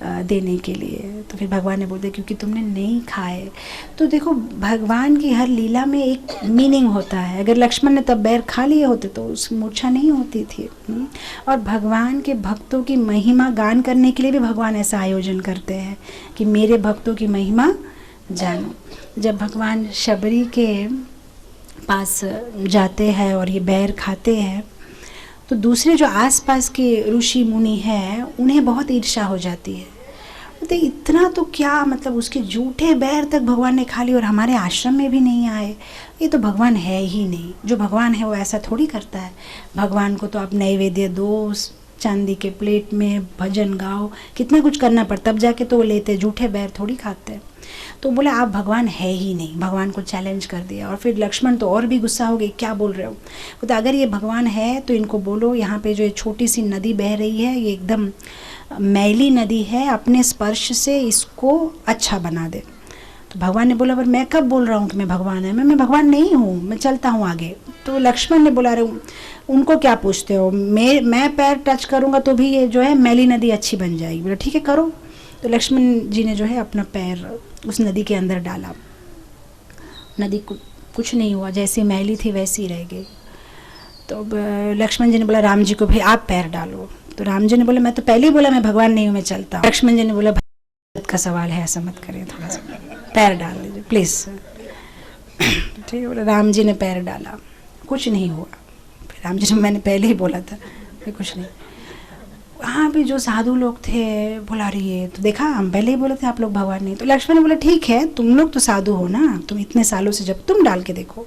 देने के लिए। तो फिर भगवान ने बोलते क्योंकि तुमने नहीं खाए। तो देखो भगवान की हर लीला में एक मीनिंग होता है, अगर लक्ष्मण ने तब बैर खा लिए होते तो उस मूर्छा नहीं होती थी। और भगवान के भक्तों की महिमा गान करने के लिए भी भगवान ऐसा आयोजन करते हैं कि मेरे भक्तों की महिमा जानो। जब भगवान शबरी के पास जाते हैं और ये बैर खाते हैं तो दूसरे जो आसपास के ऋषि मुनि हैं उन्हें बहुत ईर्ष्या हो जाती है, बोलते इतना तो क्या, मतलब उसके जूठे बैर तक भगवान ने खा ली और हमारे आश्रम में भी नहीं आए, ये तो भगवान है ही नहीं। जो भगवान है वो ऐसा थोड़ी करता है, भगवान को तो आप नैवेद्य दो, चांदी के प्लेट में भजन गाओ, कितना कुछ करना पड़ता तब जाके तो वो लेते, जूठे बैर थोड़ी खाते हैं। तो बोले आप भगवान है ही नहीं, भगवान को चैलेंज कर दिया। और फिर लक्ष्मण तो और भी गुस्सा हो गए, क्या बोल रहे हो। तो अगर ये भगवान है तो इनको बोलो यहाँ पे जो ये छोटी सी नदी बह रही है ये एकदम मैली नदी है, अपने स्पर्श से इसको अच्छा बना दे। तो भगवान ने बोला पर मैं कब बोल रहा हूँ कि मैं भगवान है, मैं भगवान नहीं हूँ, मैं चलता हूँ आगे। तो लक्ष्मण ने बोला अरे उनको क्या पूछते हो, मैं पैर टच करूँगा तो भी ये जो है मैली नदी अच्छी बन जाएगी। बोला ठीक है करो। तो लक्ष्मण जी ने जो है अपना पैर उस नदी के अंदर डाला, नदी कुछ नहीं हुआ, जैसी मैली थी वैसी रह गई। तो लक्ष्मण जी ने बोला राम जी को भाई आप पैर डालो। तो राम जी ने बोला मैं तो पहले ही बोला मैं भगवान नहीं हूँ, मैं चलता हूँ। लक्ष्मण जी ने बोला भारत का सवाल है, ऐसा मत करें, थोड़ा सा पैर डाल दीजिए प्लीज़। ठीक है, बोला राम जी ने पैर डाला, कुछ नहीं हुआ। फिर राम जी ने, मैंने पहले ही बोला था कि कुछ नहीं। वहाँ पे जो साधु लोग थे बोला अरे ये तो देखा, हम पहले ही बोले थे आप लोग भगवान नहीं। तो लक्ष्मण ने बोला ठीक है, तुम लोग तो साधु हो ना, तुम इतने सालों से, जब तुम डाल के देखो।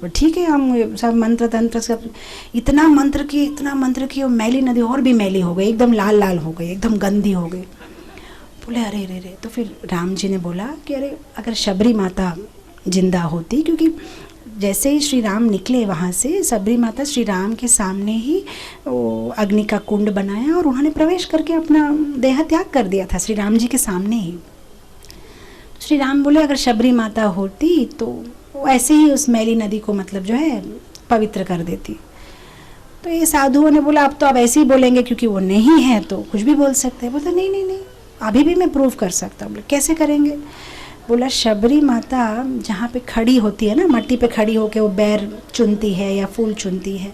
और ठीक है, हम सब मंत्र तंत्र सब इतना मंत्र की, और मैली नदी और भी मैली हो गई, एकदम लाल लाल हो गई, एकदम गंदी हो गई। बोले अरे रे रे। तो फिर राम जी ने बोला कि अरे अगर शबरी माता जिंदा होती, क्योंकि जैसे ही श्री राम निकले वहाँ से, शबरी माता श्री राम के सामने ही वो अग्नि का कुंड बनाया और उन्होंने प्रवेश करके अपना देह त्याग कर दिया था श्री राम जी के सामने ही। श्री राम बोले अगर शबरी माता होती तो वो ऐसे ही उस मैली नदी को मतलब जो है पवित्र कर देती। तो ये साधुओं ने बोला अब तो आप ऐसे ही बोलेंगे क्योंकि वो नहीं है तो कुछ भी बोल सकते हैं। बोलते नहीं नहीं नहीं, अभी भी मैं प्रूव कर सकता हूँ। बोले कैसे करेंगे? बोला शबरी माता जहाँ पे खड़ी होती है ना, मट्टी पे खड़ी होके वो बैर चुनती है या फूल चुनती है,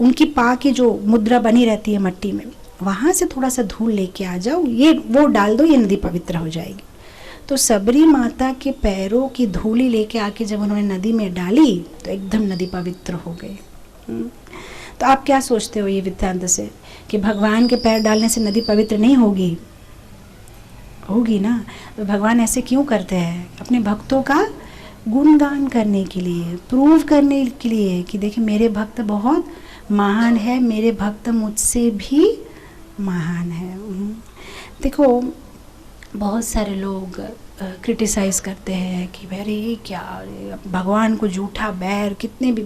उनकी पा की जो मुद्रा बनी रहती है मट्टी में, वहाँ से थोड़ा सा धूल लेके आ जाओ, ये वो डाल दो, ये नदी पवित्र हो जाएगी। तो शबरी माता के पैरों की धूली लेके आके जब उन्होंने नदी में डाली तो एकदम नदी पवित्र हो गई। तो आप क्या सोचते हो ये वृत्तांत से कि भगवान के पैर डालने से नदी पवित्र नहीं होगी? होगी ना। तो भगवान ऐसे क्यों करते हैं? अपने भक्तों का गुणगान करने के लिए, प्रूव करने के लिए कि देखिए मेरे भक्त बहुत महान है, मेरे भक्त मुझसे भी महान है। देखो बहुत सारे लोग क्रिटिसाइज़ करते हैं कि अरे क्या भगवान को झूठा बैर कितने भी,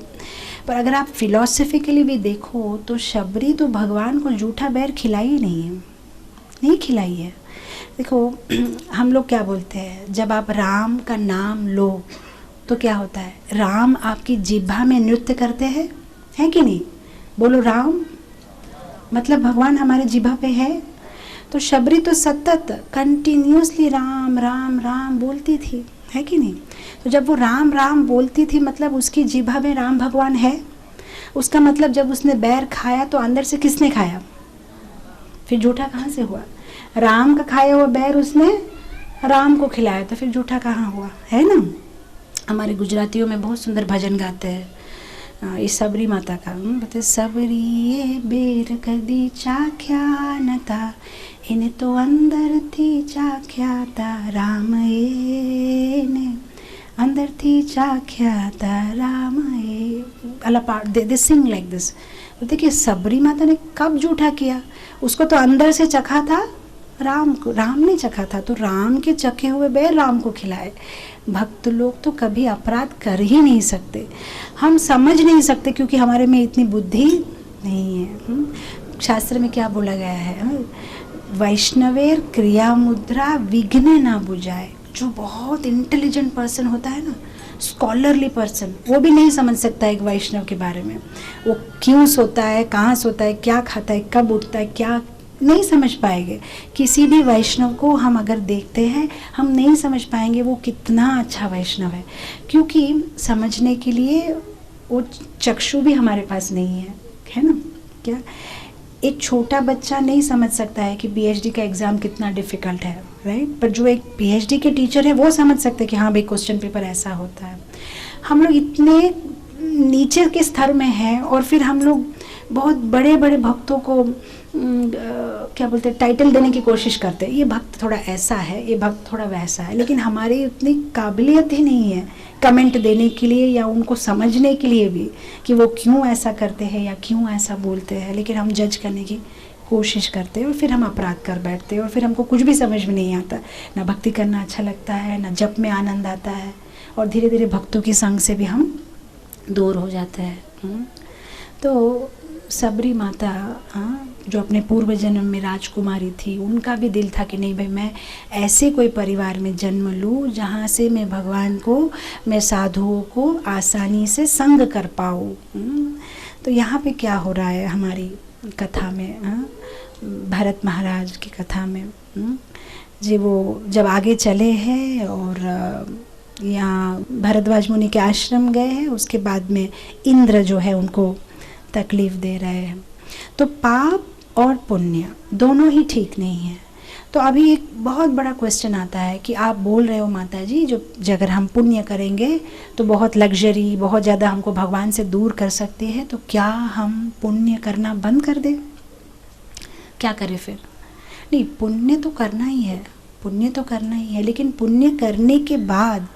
पर अगर आप फिलॉसफिकली भी देखो तो शबरी तो भगवान को झूठा बैर खिलाई ही नहीं खिलाई है। देखो हम लोग क्या बोलते हैं, जब आप राम का नाम लो तो क्या होता है? राम आपकी जिह्वा में नृत्य करते हैं, है कि नहीं? बोलो राम, मतलब भगवान हमारे जिह्वा पे है। तो शबरी तो सतत कंटिन्यूसली राम राम राम बोलती थी, है कि नहीं? तो जब वो राम राम बोलती थी मतलब उसकी जिह्वा में राम भगवान है। उसका मतलब जब उसने बैर खाया तो अंदर से किसने खाया? फिर झूठा कहाँ से हुआ? राम का खाया हुआ बैर उसने राम को खिलाया, तो फिर झूठा कहाँ हुआ? है ना। हमारे गुजरातियों में बहुत सुंदर भजन गाते हैं इस सबरी माता का। बताए सबरी ये बेर कदी चाख्या नता, इन्हें तो अंदर थी चाख्या था राम ने, अंदर थी चाख्या था राम ए। अल्लाह part they sing like this. देखिए सबरी माता ने कब झूठा किया? उसको तो अंदर से चखा था राम को, राम ने चखा था, तो राम के चखे हुए बैर राम को खिलाए। भक्त लोग तो कभी अपराध कर ही नहीं सकते, हम समझ नहीं सकते क्योंकि हमारे में इतनी बुद्धि नहीं है। शास्त्र में क्या बोला गया है? वैष्णवेर क्रिया मुद्रा विघ्न ना बुझाए। जो बहुत इंटेलिजेंट पर्सन होता है ना, स्कॉलरली पर्सन, वो भी नहीं समझ सकता एक वैष्णव के बारे में। वो क्यों सोता है, कहाँ सोता है, क्या खाता है, कब उठता है, क्या नहीं समझ पाएंगे। किसी भी वैष्णव को हम अगर देखते हैं हम नहीं समझ पाएंगे वो कितना अच्छा वैष्णव है, क्योंकि समझने के लिए वो चक्षु भी हमारे पास नहीं है ना। क्या एक छोटा बच्चा नहीं समझ सकता है कि पीएचडी का एग्ज़ाम कितना डिफ़िकल्ट है, राइट? पर जो एक पीएचडी के टीचर है वो समझ सकते हैं कि हाँ भाई क्वेश्चन पेपर ऐसा होता है। हम लोग इतने नीचे के स्तर में हैं और फिर हम लोग बहुत बड़े बड़े भक्तों को क्या बोलते हैं, टाइटल देने की कोशिश करते हैं। ये भक्त थोड़ा ऐसा है, ये भक्त थोड़ा वैसा है, लेकिन हमारी उतनी काबिलियत ही नहीं है कमेंट देने के लिए या उनको समझने के लिए भी कि वो क्यों ऐसा करते हैं या क्यों ऐसा बोलते हैं। लेकिन हम जज करने की कोशिश करते हैं और फिर हम अपराध कर बैठते हैं और फिर हमको कुछ भी समझ में नहीं आता। ना भक्ति करना अच्छा लगता है, ना जप में आनंद आता है, और धीरे धीरे भक्तों की संग से भी हम दूर हो जाते हैं। तो सबरी माता जो अपने पूर्व जन्म में राजकुमारी थी, उनका भी दिल था कि नहीं भाई मैं ऐसे कोई परिवार में जन्म लूँ जहाँ से मैं भगवान को, मैं साधुओं को आसानी से संग कर पाऊँ। तो यहाँ पे क्या हो रहा है हमारी कथा में, भरत महाराज की कथा में, जी वो जब आगे चले हैं और यहाँ भरद्वाज मुनि के आश्रम गए हैं, उसके बाद में इंद्र जो है उनको तकलीफ़ दे रहे हैं। तो पाप और पुण्य दोनों ही ठीक नहीं है। तो अभी एक बहुत बड़ा क्वेश्चन आता है कि आप बोल रहे हो माता जी जो अगर हम पुण्य करेंगे तो बहुत लग्जरी, बहुत ज़्यादा हमको भगवान से दूर कर सकती है, तो क्या हम पुण्य करना बंद कर दें? क्या करें फिर? नहीं, पुण्य तो करना ही है, पुण्य तो करना ही है, लेकिन पुण्य करने के बाद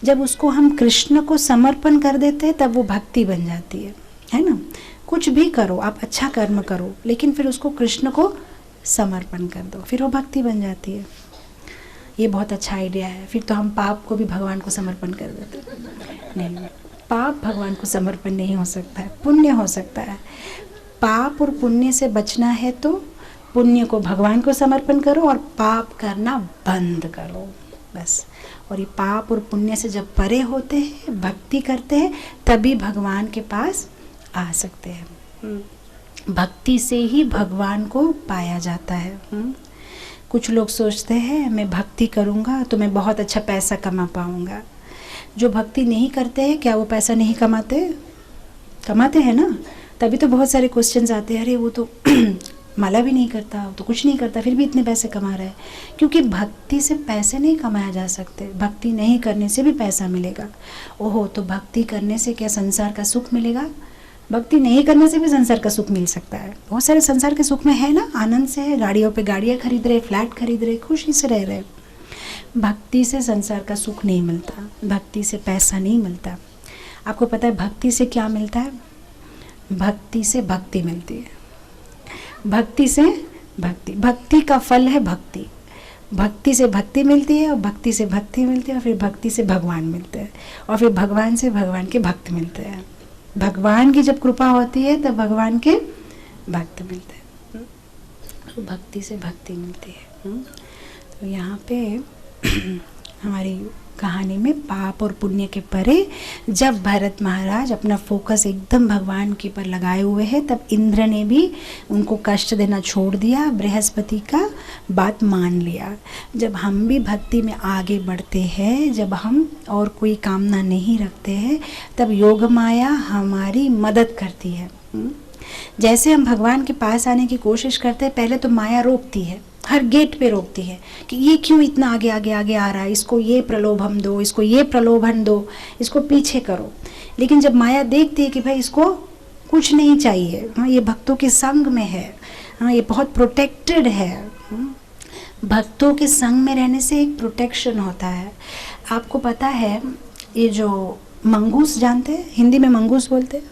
जब उसको हम कृष्ण को समर्पण कर देते हैं तब वो भक्ति बन जाती है ना। कुछ भी करो आप, अच्छा कर्म करो, लेकिन फिर उसको कृष्ण को समर्पण कर दो, फिर वो भक्ति बन जाती है। ये बहुत अच्छा आइडिया है। फिर तो हम पाप को भी भगवान को समर्पण कर देते। नहीं, पाप भगवान को समर्पण नहीं हो सकता है, पुण्य हो सकता है। पाप और पुण्य से बचना है तो पुण्य को भगवान को समर्पण करो और पाप करना बंद करो, बस। और ये पाप और पुण्य से जब परे होते हैं, भक्ति करते हैं, तभी भगवान के पास आ सकते हैं। भक्ति से ही भगवान को पाया जाता है। कुछ लोग सोचते हैं मैं भक्ति करूँगा तो मैं बहुत अच्छा पैसा कमा पाऊँगा। जो भक्ति नहीं करते हैं क्या वो पैसा नहीं कमाते? कमाते हैं ना। तभी तो बहुत सारे क्वेश्चंस आते हैं, अरे वो तो माला भी नहीं करता, वो तो कुछ नहीं करता, फिर भी इतने पैसे कमा रहा है। क्योंकि भक्ति से पैसे नहीं कमाए जा सकते, भक्ति नहीं करने से भी पैसा मिलेगा। ओहो, तो भक्ति करने से क्या संसार का सुख मिलेगा? भक्ति नहीं करने से भी संसार का सुख मिल सकता है। बहुत सारे संसार के सुख में है ना, आनंद से है, गाड़ियों पे गाड़ियाँ खरीद रहे, फ्लैट खरीद रहे, खुशी से रह रहे। भक्ति से संसार का सुख नहीं मिलता, भक्ति से पैसा नहीं मिलता। आपको पता है भक्ति से क्या मिलता है? भक्ति से भक्ति मिलती है। भक्ति से भक्ति, भक्ति का फल है भक्ति। भक्ति से भक्ति मिलती है और भक्ति से भक्ति मिलती है और फिर भक्ति से भगवान मिलते हैं और फिर भगवान से भगवान के भक्त मिलते हैं। भगवान की जब कृपा होती है तब भगवान के भक्त मिलते हैं, तो भक्ति से भक्ति मिलती है। तो यहाँ पे हमारी कहानी में पाप और पुण्य के परे जब भरत महाराज अपना फोकस एकदम भगवान के पर लगाए हुए हैं, तब इंद्र ने भी उनको कष्ट देना छोड़ दिया, बृहस्पति का बात मान लिया। जब हम भी भक्ति में आगे बढ़ते हैं, जब हम और कोई कामना नहीं रखते हैं, तब योग माया हमारी मदद करती है। जैसे हम भगवान के पास आने की कोशिश करते हैं, पहले तो माया रोकती है, हर गेट पे रोकती है कि ये क्यों इतना आगे आगे आगे आ रहा है, इसको ये प्रलोभन दो, इसको ये प्रलोभन दो, इसको पीछे करो। लेकिन जब माया देखती है कि भाई इसको कुछ नहीं चाहिए, हाँ ये भक्तों के संग में है, हाँ ये बहुत प्रोटेक्टेड है। भक्तों के संग में रहने से एक प्रोटेक्शन होता है। आपको पता है ये जो मंगूस जानते हैं, हिंदी में मंगूस बोलते हैं,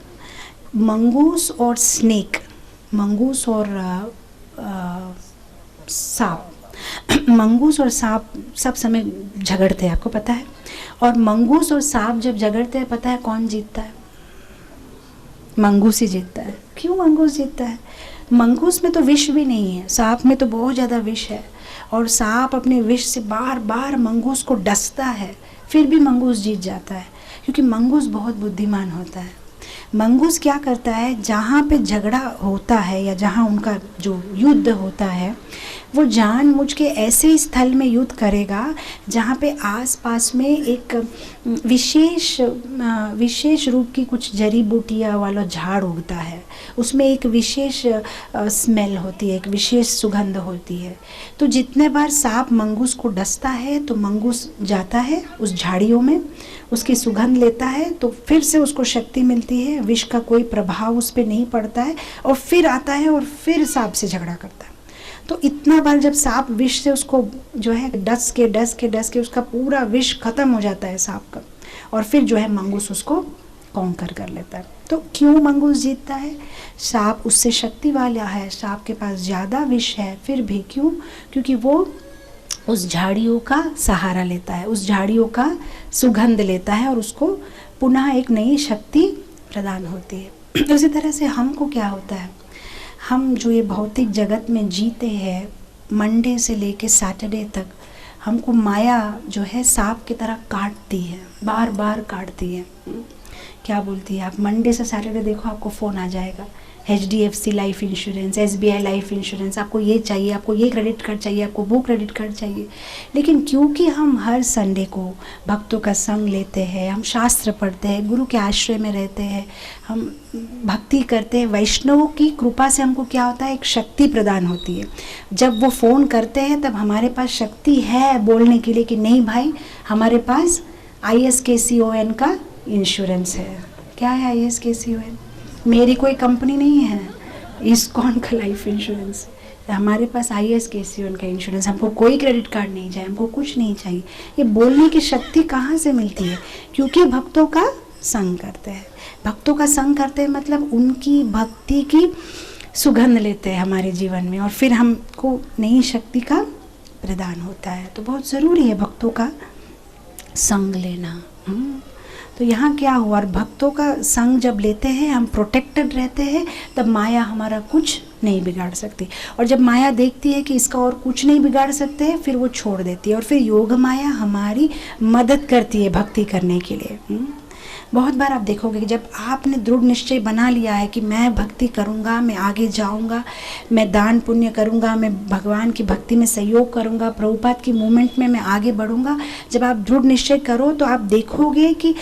मंगूस और स्नेक, मंगूस और सांप, मंगूस और सांप सब समय झगड़ते हैं, आपको पता है। और मंगूस और सांप जब झगड़ते हैं, पता है कौन जीतता है? मंगूस ही जीतता है। क्यों मंगूस जीतता है? मंगूस में तो विष भी नहीं है, सांप में तो बहुत ज़्यादा विष है, और सांप अपने विष से बार बार मंगूस को डसता है, फिर भी मंगूस जीत जाता है, क्योंकि मंगूस बहुत बुद्धिमान होता है। मंगूस क्या करता है, जहाँ पे झगड़ा होता है या जहाँ उनका जो युद्ध होता है, वो जानबूझ के ऐसे स्थल में युद्ध करेगा जहाँ पे आसपास में एक विशेष रूप की कुछ जड़ी बूटियाँ वाला झाड़ उगता है, उसमें एक विशेष स्मेल होती है, एक विशेष सुगंध होती है। तो जितने बार सांप मंगूस को डसता है तो मंगूस जाता है उस झाड़ियों में, उसकी सुगंध लेता है, तो फिर से उसको शक्ति मिलती है, विष का कोई प्रभाव उस पर नहीं पड़ता है, और फिर आता है और फिर सांप से झगड़ा करता है। तो इतना बार जब सांप विष से उसको जो है डस के उसका पूरा विष खत्म हो जाता है सांप का, और फिर जो है मंगूस उसको कॉन्कर कर लेता है। तो क्यों मंगूस जीतता है? सांप उससे शक्ति वाला है, सांप के पास ज़्यादा विष है, फिर भी क्यों? क्योंकि वो उस झाड़ियों का सहारा लेता है, उस झाड़ियों का सुगंध लेता है, और उसको पुनः एक नई शक्ति प्रदान होती है। उसी तरह से हमको क्या होता है, हम जो ये भौतिक जगत में जीते हैं, मंडे से लेके सैटरडे तक हमको माया जो है सांप की तरह काटती है, बार बार काटती है। क्या बोलती है, आप मंडे से सैटरडे देखो आपको फ़ोन आ जाएगा, HDFC life insurance, SBI life insurance, आपको ये चाहिए, आपको ये क्रेडिट कार्ड चाहिए, आपको वो क्रेडिट कार्ड चाहिए। लेकिन क्योंकि हम हर संडे को भक्तों का संग लेते हैं, हम शास्त्र पढ़ते हैं, गुरु के आश्रय में रहते हैं, हम भक्ति करते हैं, वैष्णवों की कृपा से हमको क्या होता है, एक शक्ति प्रदान होती है। जब वो फ़ोन करते हैं तब हमारे पास शक्ति है बोलने के लिए कि नहीं भाई, हमारे पास ISKCON का इंश्योरेंस है। क्या है ISKCON? मेरी कोई कंपनी नहीं है, ISKCON का लाइफ इंश्योरेंस। हमारे पास ISKCON का इंश्योरेंस, हमको कोई क्रेडिट कार्ड नहीं चाहिए, हमको कुछ नहीं चाहिए। ये बोलने की शक्ति कहाँ से मिलती है? क्योंकि भक्तों का संग करते हैं। भक्तों का संग करते हैं मतलब उनकी भक्ति की सुगंध लेते हैं हमारे जीवन में, और फिर हमको नई शक्ति का प्रदान होता है। तो बहुत ज़रूरी है भक्तों का संग लेना। तो यहाँ क्या हुआ, और भक्तों का संग जब लेते हैं, हम प्रोटेक्टेड रहते हैं, तब माया हमारा कुछ नहीं बिगाड़ सकती। और जब माया देखती है कि इसका और कुछ नहीं बिगाड़ सकते हैं, फिर वो छोड़ देती है, और फिर योग माया हमारी मदद करती है भक्ति करने के लिए। बहुत बार आप देखोगे कि जब आपने दृढ़ निश्चय बना लिया है कि मैं भक्ति करूँगा, मैं आगे जाऊँगा, मैं दान पुण्य करूँगा, मैं भगवान की भक्ति में सहयोग करूँगा, प्रभुपाद की मूवमेंट में मैं आगे बढ़ूँगा, जब आप दृढ़ निश्चय करो तो आप देखोगे कि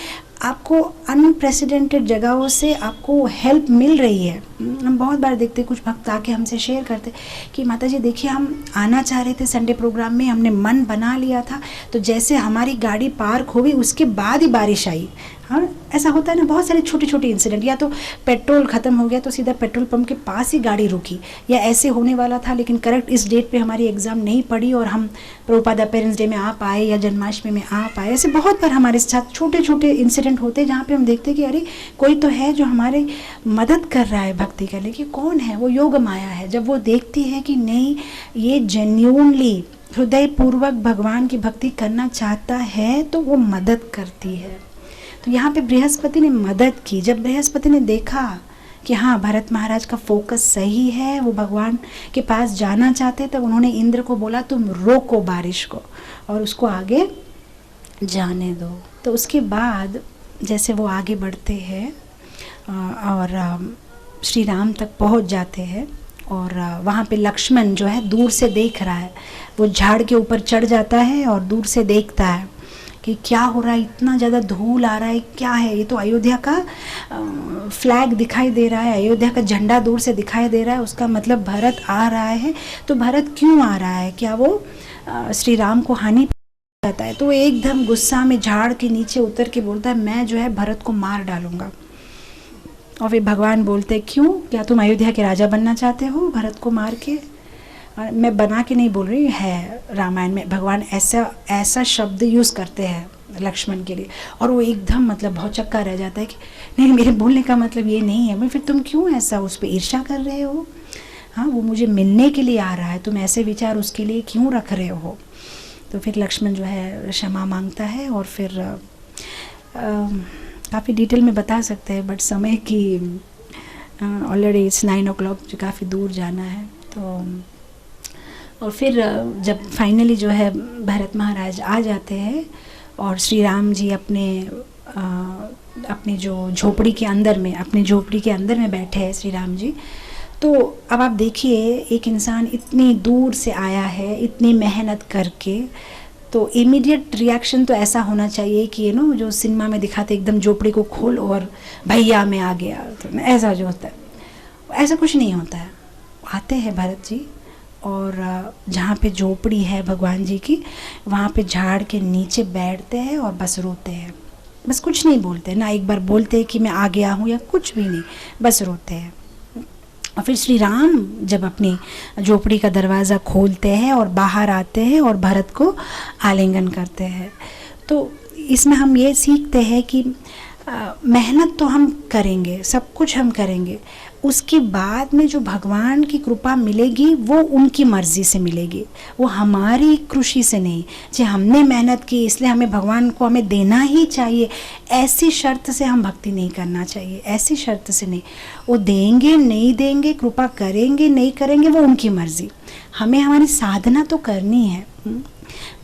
आपको अनप्रेसिडेंटेड जगहों से आपको हेल्प मिल रही है। हम बहुत बार देखते, कुछ भक्त आके हमसे शेयर करते कि माता जी देखिए, हम आना चाह रहे थे संडे प्रोग्राम में, हमने मन बना लिया था, तो जैसे हमारी गाड़ी पार्क हो गई उसके बाद ही बारिश आई। हाँ, ऐसा होता है ना, बहुत सारे छोटे छोटे इंसिडेंट। या तो पेट्रोल ख़त्म हो गया तो सीधा पेट्रोल पंप के पास ही गाड़ी रुकी, या ऐसे होने वाला था लेकिन करेक्ट इस डेट पे हमारी एग्ज़ाम नहीं पड़ी और हम प्रभुपाद पेरेंट्स डे में आ पाए या जन्माष्टमी में आ पाए। ऐसे बहुत बार हमारे साथ छोटे छोटे इंसिडेंट होते हैं जहाँ पे हम देखते हैं कि अरे कोई तो है जो हमारे मदद कर रहा है भक्ति करने की। कौन है वो? योग माया है। जब वो देखती है कि नहीं, ये जेन्यूनली हृदयपूर्वक भगवान की भक्ति करना चाहता है, तो वो मदद करती है। तो यहाँ पे बृहस्पति ने मदद की। जब बृहस्पति ने देखा कि हाँ, भरत महाराज का फोकस सही है, वो भगवान के पास जाना चाहते, तब उन्होंने इंद्र को बोला तुम रोको बारिश को और उसको आगे जाने दो। तो उसके बाद जैसे वो आगे बढ़ते हैं और श्री राम तक पहुँच जाते हैं, और वहाँ पे लक्ष्मण जो है दूर से देख रहा है, वो झाड़ के ऊपर चढ़ जाता है और दूर से देखता है कि क्या हो रहा है, इतना ज़्यादा धूल आ रहा है, क्या है ये? तो अयोध्या का फ्लैग दिखाई दे रहा है, अयोध्या का झंडा दूर से दिखाई दे रहा है, उसका मतलब भरत आ रहा है। तो भरत क्यों आ रहा है? क्या वो श्री राम को हानि पहुंचाता है? तो वो एकदम गुस्सा में झाड़ के नीचे उतर के बोलता है मैं जो है भरत को मार डालूंगा। और फिर भगवान बोलते क्यों, क्या तुम अयोध्या के राजा बनना चाहते हो भरत को मार के? मैं बना के नहीं बोल रही, है रामायण में भगवान ऐसा शब्द यूज़ करते हैं लक्ष्मण के लिए। और वो एकदम मतलब बहुत चक्का रह जाता है कि नहीं, मेरे बोलने का मतलब ये नहीं है। मैं फिर तुम क्यों ऐसा उस पर ईर्ष्या कर रहे हो? हाँ, वो मुझे मिलने के लिए आ रहा है, तुम ऐसे विचार उसके लिए क्यों रख रहे हो? तो फिर लक्ष्मण जो है क्षमा मांगता है, और फिर काफ़ी डिटेल में बता सकते हैं, बट समय की ऑलरेडी इट्स 9 o'clock, जो काफ़ी दूर जाना है। तो और फिर जब फाइनली जो है भरत महाराज आ जाते हैं और श्री राम जी अपने जो झोपड़ी के अंदर में, अपने झोपड़ी के अंदर में बैठे हैं श्री राम जी। तो अब आप देखिए, एक इंसान इतनी दूर से आया है, इतनी मेहनत करके, तो इमीडिएट रिएक्शन तो ऐसा होना चाहिए कि ये नो जो सिनेमा में दिखाते एकदम झोपड़ी को खोल और भैया मैं आ गया, तो ऐसा जो होता है, ऐसा कुछ नहीं होता है। आते हैं भरत जी और जहाँ पे झोपड़ी है भगवान जी की, वहाँ पे झाड़ के नीचे बैठते हैं और बस रोते हैं। बस कुछ नहीं बोलते, ना एक बार बोलते हैं कि मैं आ गया हूँ या कुछ भी नहीं, बस रोते हैं। और फिर श्री राम जब अपनी झोपड़ी का दरवाज़ा खोलते हैं और बाहर आते हैं और भरत को आलिंगन करते हैं। तो इसमें हम ये सीखते हैं कि मेहनत तो हम करेंगे, सब कुछ हम करेंगे, उसके बाद में जो भगवान की कृपा मिलेगी वो उनकी मर्ज़ी से मिलेगी, वो हमारी खुशी से नहीं। जो हमने मेहनत की इसलिए हमें भगवान को हमें देना ही चाहिए, ऐसी शर्त से हम भक्ति नहीं करना चाहिए, ऐसी शर्त से नहीं। वो देंगे नहीं देंगे, कृपा करेंगे नहीं करेंगे, वो उनकी मर्ज़ी। हमें हमारी साधना तो करनी है।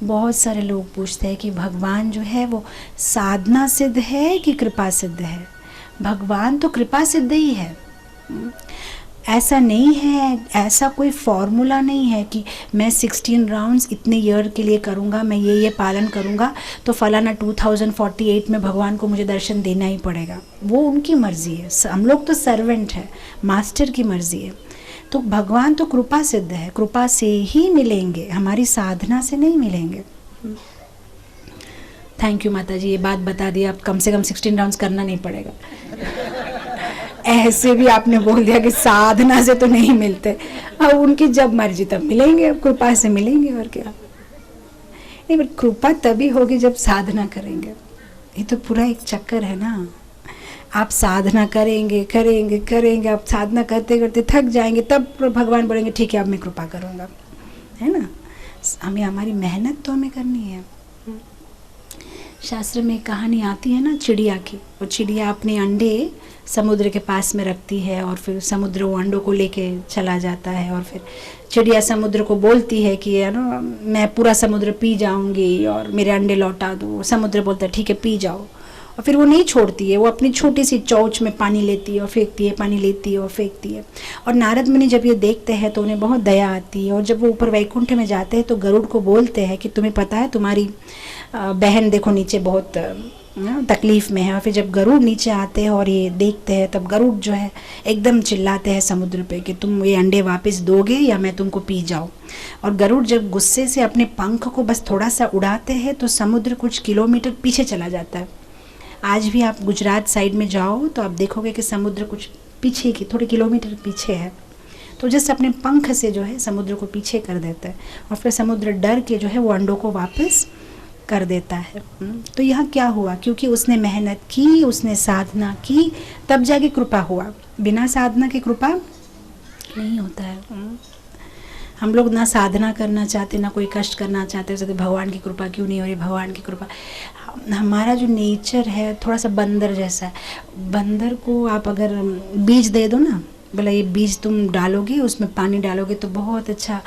बहुत सारे लोग पूछते हैं कि भगवान जो है वो साधना सिद्ध है कि कृपा सिद्ध है? भगवान तो कृपा सिद्ध ही है। ऐसा नहीं है, ऐसा कोई फॉर्मूला नहीं है कि मैं 16 राउंड्स इतने ईयर के लिए करूँगा, मैं ये पालन करूँगा तो फलाना 2048 में भगवान को मुझे दर्शन देना ही पड़ेगा। वो उनकी मर्ज़ी है, हम लोग तो सर्वेंट है, मास्टर की मर्ज़ी है। तो भगवान तो कृपा सिद्ध है, कृपा से ही मिलेंगे, हमारी साधना से नहीं मिलेंगे। थैंक यू माता जी, ये बात बता दी। अब कम से कम 16 राउंड्स करना नहीं पड़ेगा। ऐसे भी आपने बोल दिया कि साधना से तो नहीं मिलते, अब उनकी जब मर्जी तब मिलेंगे, अब कृपा से मिलेंगे और क्या। नहीं, बट कृपा तभी होगी जब साधना करेंगे। ये तो पूरा एक चक्कर है ना। आप साधना करेंगे करेंगे करेंगे, आप साधना करते करते थक जाएंगे, तब भगवान बोलेंगे ठीक है अब मैं कृपा करूँगा, है ना। हमारी मेहनत तो हमें करनी है। शास्त्र में कहानी आती है ना चिड़िया की। वो चिड़िया अपने अंडे समुद्र के पास में रखती है और फिर समुद्र वो अंडों को लेके चला जाता है, और फिर चिड़िया समुद्र को बोलती है कि ना मैं पूरा समुद्र पी जाऊंगी और मेरे अंडे लौटा दो। समुद्र बोलता है ठीक है पी जाओ, और फिर वो नहीं छोड़ती है, वो अपनी छोटी सी चौच में पानी लेती है और फेंकती है, पानी लेती है और फेंकती है। और नारद मुनि जब ये देखते हैं तो उन्हें बहुत दया आती है, और जब वो ऊपर वैकुंठ में जाते हैं तो गरुड़ को बोलते हैं कि तुम्हें पता है तुम्हारी बहन देखो नीचे बहुत तकलीफ़ में है। और फिर जब गरुड़ नीचे आते हैं और ये देखते हैं तब गरुड़ जो है एकदम चिल्लाते हैं समुद्र पे कि तुम ये अंडे वापस दोगे या मैं तुमको पी जाऊँ। और गरुड़ जब गुस्से से अपने पंख को बस थोड़ा सा उड़ाते हैं तो समुद्र कुछ किलोमीटर पीछे चला जाता है। आज भी आप गुजरात साइड में जाओ तो आप देखोगे कि समुद्र कुछ पीछे की थोड़े किलोमीटर पीछे है। तो जस्ट अपने पंख से जो है समुद्र को पीछे कर देता है, और फिर समुद्र डर के जो है वो अंडों को वापस कर देता है। तो यहाँ क्या हुआ, क्योंकि उसने मेहनत की, उसने साधना की, तब जाके कृपा हुआ। बिना साधना के कृपा नहीं होता है। हम लोग ना साधना करना चाहते, ना कोई कष्ट करना चाहते, तो भगवान की कृपा क्यों नहीं हो रही, भगवान की कृपा। हमारा जो नेचर है थोड़ा सा बंदर जैसा है। बंदर को आप अगर बीज दे दो ना, बोला ये बीज तुम डालोगे, उसमें पानी डालोगे तो बहुत अच्छा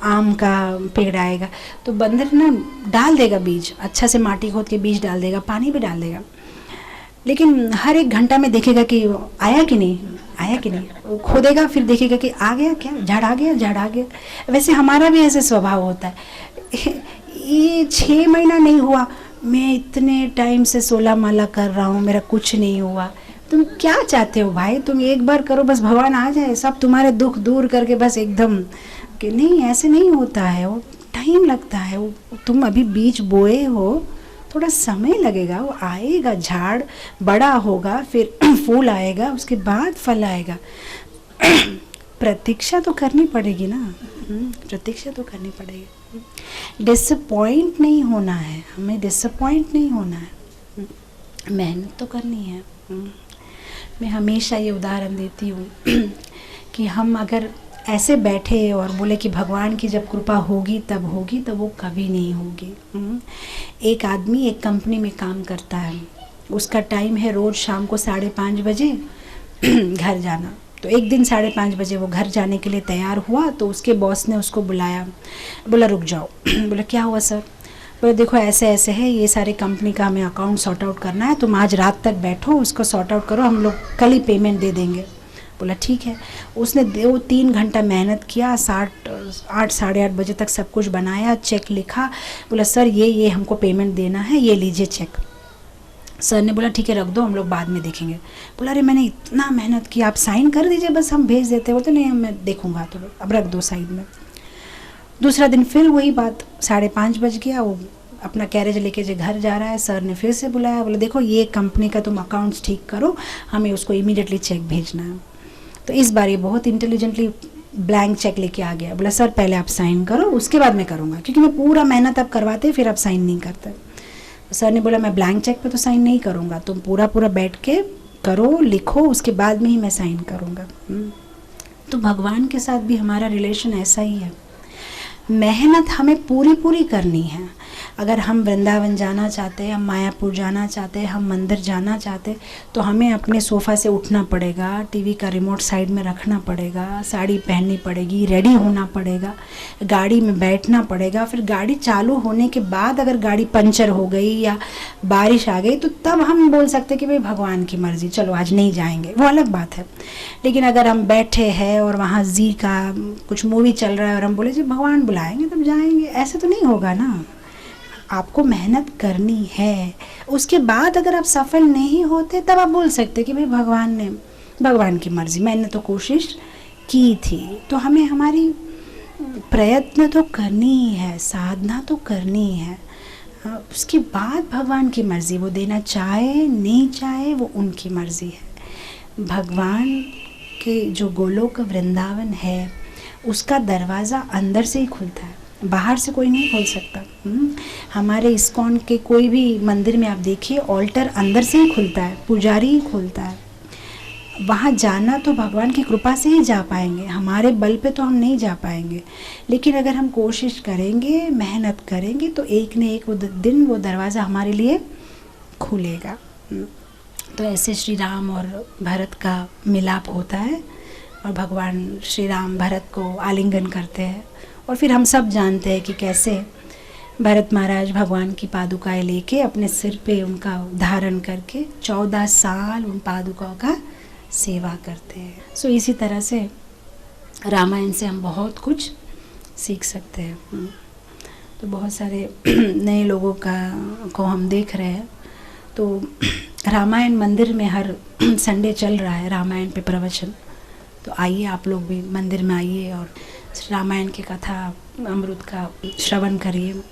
आम का पेड़ आएगा, तो बंदर ना डाल देगा बीज, अच्छा से माटी खोद के बीज डाल देगा, पानी भी डाल देगा, लेकिन हर एक घंटा में देखेगा कि आया कि नहीं, आया कि नहीं। वो खोदेगा फिर देखेगा कि आ गया क्या, झाड़ आ गया, झाड़ आ गया। वैसे हमारा भी ऐसे स्वभाव होता है। ये 6 महीना नहीं हुआ, मैं इतने टाइम से 16 माला कर रहा हूँ, मेरा कुछ नहीं हुआ। तुम क्या चाहते हो भाई, तुम एक बार करो बस भगवान आ जाए, सब तुम्हारे दुख दूर करके बस एकदम कि नहीं, ऐसे नहीं होता है। वो टाइम लगता है। वो तुम अभी बीज बोए हो, थोड़ा समय लगेगा, वो आएगा, झाड़ बड़ा होगा, फिर फूल आएगा, उसके बाद फल आएगा। प्रतीक्षा तो करनी पड़ेगी ना, प्रतीक्षा तो करनी पड़ेगी। डिसअपॉइंट नहीं होना है, हमें डिसअपॉइंट नहीं होना है, मेहनत तो करनी है। मैं हमेशा ये उदाहरण देती हूँ कि हम अगर ऐसे बैठे और बोले कि भगवान की जब कृपा होगी तब होगी, तब वो कभी नहीं होगी। एक आदमी एक कंपनी में काम करता है, उसका टाइम है रोज़ शाम को 5:30 बजे घर जाना। तो एक दिन 5:30 बजे वो घर जाने के लिए तैयार हुआ, तो उसके बॉस ने उसको बुलाया, बोला रुक जाओ। बोला क्या हुआ सर? बोले देखो ऐसे ऐसे है, ये सारे कंपनी का हमें अकाउंट सॉर्ट आउट करना है, तुम आज रात तक बैठो, उसको सॉर्ट आउट करो, हम लोग कल ही पेमेंट दे देंगे। बोला ठीक है। उसने 2-3 घंटा मेहनत किया, 8 साढ़े 8 बजे तक सब कुछ बनाया, चेक लिखा। बोला सर ये हमको पेमेंट देना है, ये लीजिए चेक। सर ने बोला ठीक है रख दो, हम लोग बाद में देखेंगे। बोला अरे मैंने इतना मेहनत किया, आप साइन कर दीजिए बस, हम भेज देते। बोलते नहीं मैं देखूंगा, तो अब रख दो साइड में। दूसरा दिन फिर वही बात, 5:30 बज गया, वो अपना कैरेज लेके जो घर जा रहा है, सर ने फिर से बुलाया। बोला देखो ये कंपनी का तुम अकाउंट्स ठीक करो, हमें उसको इमीडिएटली चेक भेजना है। तो इस बार ये बहुत इंटेलिजेंटली ब्लैंक चेक लेके आ गया। बोला सर पहले आप साइन करो, उसके बाद मैं करूँगा, क्योंकि मैं पूरा मेहनत आप करवाते फिर आप साइन नहीं करते। तो सर ने बोला मैं ब्लैंक चेक पे तो साइन नहीं करूँगा, तुम पूरा बैठ के करो, लिखो, उसके बाद में ही मैं साइन करूँगा। तो भगवान के साथ भी हमारा रिलेशन ऐसा ही है। मेहनत हमें पूरी करनी है। अगर हम वृंदावन जाना चाहते हैं, हम मायापुर जाना चाहते हैं, हम मंदिर जाना चाहते, तो हमें अपने सोफ़ा से उठना पड़ेगा, टीवी का रिमोट साइड में रखना पड़ेगा, साड़ी पहननी पड़ेगी, रेडी होना पड़ेगा, गाड़ी में बैठना पड़ेगा। फिर गाड़ी चालू होने के बाद अगर गाड़ी पंचर हो गई या बारिश आ गई तो तब हम बोल सकते कि भाई भगवान की मर्ज़ी, चलो आज नहीं जाएंगे, वो अलग बात है। लेकिन अगर हम बैठे हैं और वहाँ जी का कुछ मूवी चल रहा है और हम बोले जी भगवान बुलाएंगे तब जाएंगे, ऐसे तो नहीं होगा ना। आपको मेहनत करनी है, उसके बाद अगर आप सफल नहीं होते तब आप बोल सकते कि भाई भगवान की मर्ज़ी, मैंने तो कोशिश की थी। तो हमें हमारी प्रयत्न तो करनी ही है, साधना तो करनी है, उसके बाद भगवान की मर्ज़ी, वो देना चाहे नहीं चाहे वो उनकी मर्ज़ी है। भगवान के जो गोलोक वृंदावन है उसका दरवाज़ा अंदर से ही खुलता है, बाहर से कोई नहीं खोल सकता। हमारे इस्कॉन के कोई भी मंदिर में आप देखिए ऑल्टर अंदर से ही खुलता है, पुजारी ही खोलता है। वहाँ जाना तो भगवान की कृपा से ही जा पाएंगे, हमारे बल पे तो हम नहीं जा पाएंगे। लेकिन अगर हम कोशिश करेंगे, मेहनत करेंगे तो एक न एक दिन वो दरवाज़ा हमारे लिए खुलेगा। तो ऐसे श्री राम और भरत का मिलाप होता है और भगवान श्री राम भरत को आलिंगन करते हैं। और फिर हम सब जानते हैं कि कैसे भरत महाराज भगवान की पादुकाएं लेके अपने सिर पे उनका धारण करके 14 साल उन पादुकाओं का सेवा करते हैं। सो इसी तरह से रामायण से हम बहुत कुछ सीख सकते हैं। तो बहुत सारे नए लोगों को हम देख रहे हैं। तो रामायण मंदिर में हर संडे चल रहा है रामायण पे प्रवचन, तो आइए आप लोग भी मंदिर में आइए और रामायण की कथा अमृत का श्रवण करिए।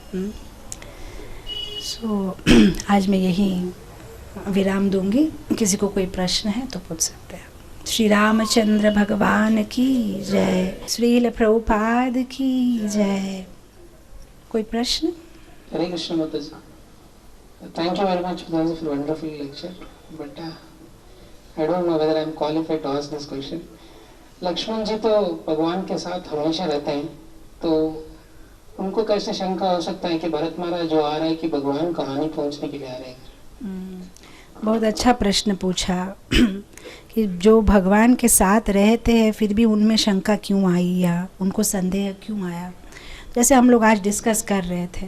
सो आज मैं यहीं विराम दूंगी, किसी को कोई प्रश्न है तो पूछ सकते हैं। श्री रामचंद्र भगवान की जय, श्रील प्रभुपाद की जय। कोई प्रश्न? हरे कृष्ण माता जी, thank you very much for the wonderful lecture, but I don't know whether I am qualified to ask this question. Lakshman जी तो भगवान के साथ हमेशा रहते हैं, तो उनको कैसे शंका हो सकता है कि भरत महाराज जो आ रहा है कि भगवान कहानी पहुंचने के लिए आ रहे हैं? बहुत अच्छा प्रश्न पूछा कि जो भगवान के साथ रहते हैं फिर भी उनमें शंका क्यों आई या उनको संदेह क्यों आया। जैसे हम लोग आज डिस्कस कर रहे थे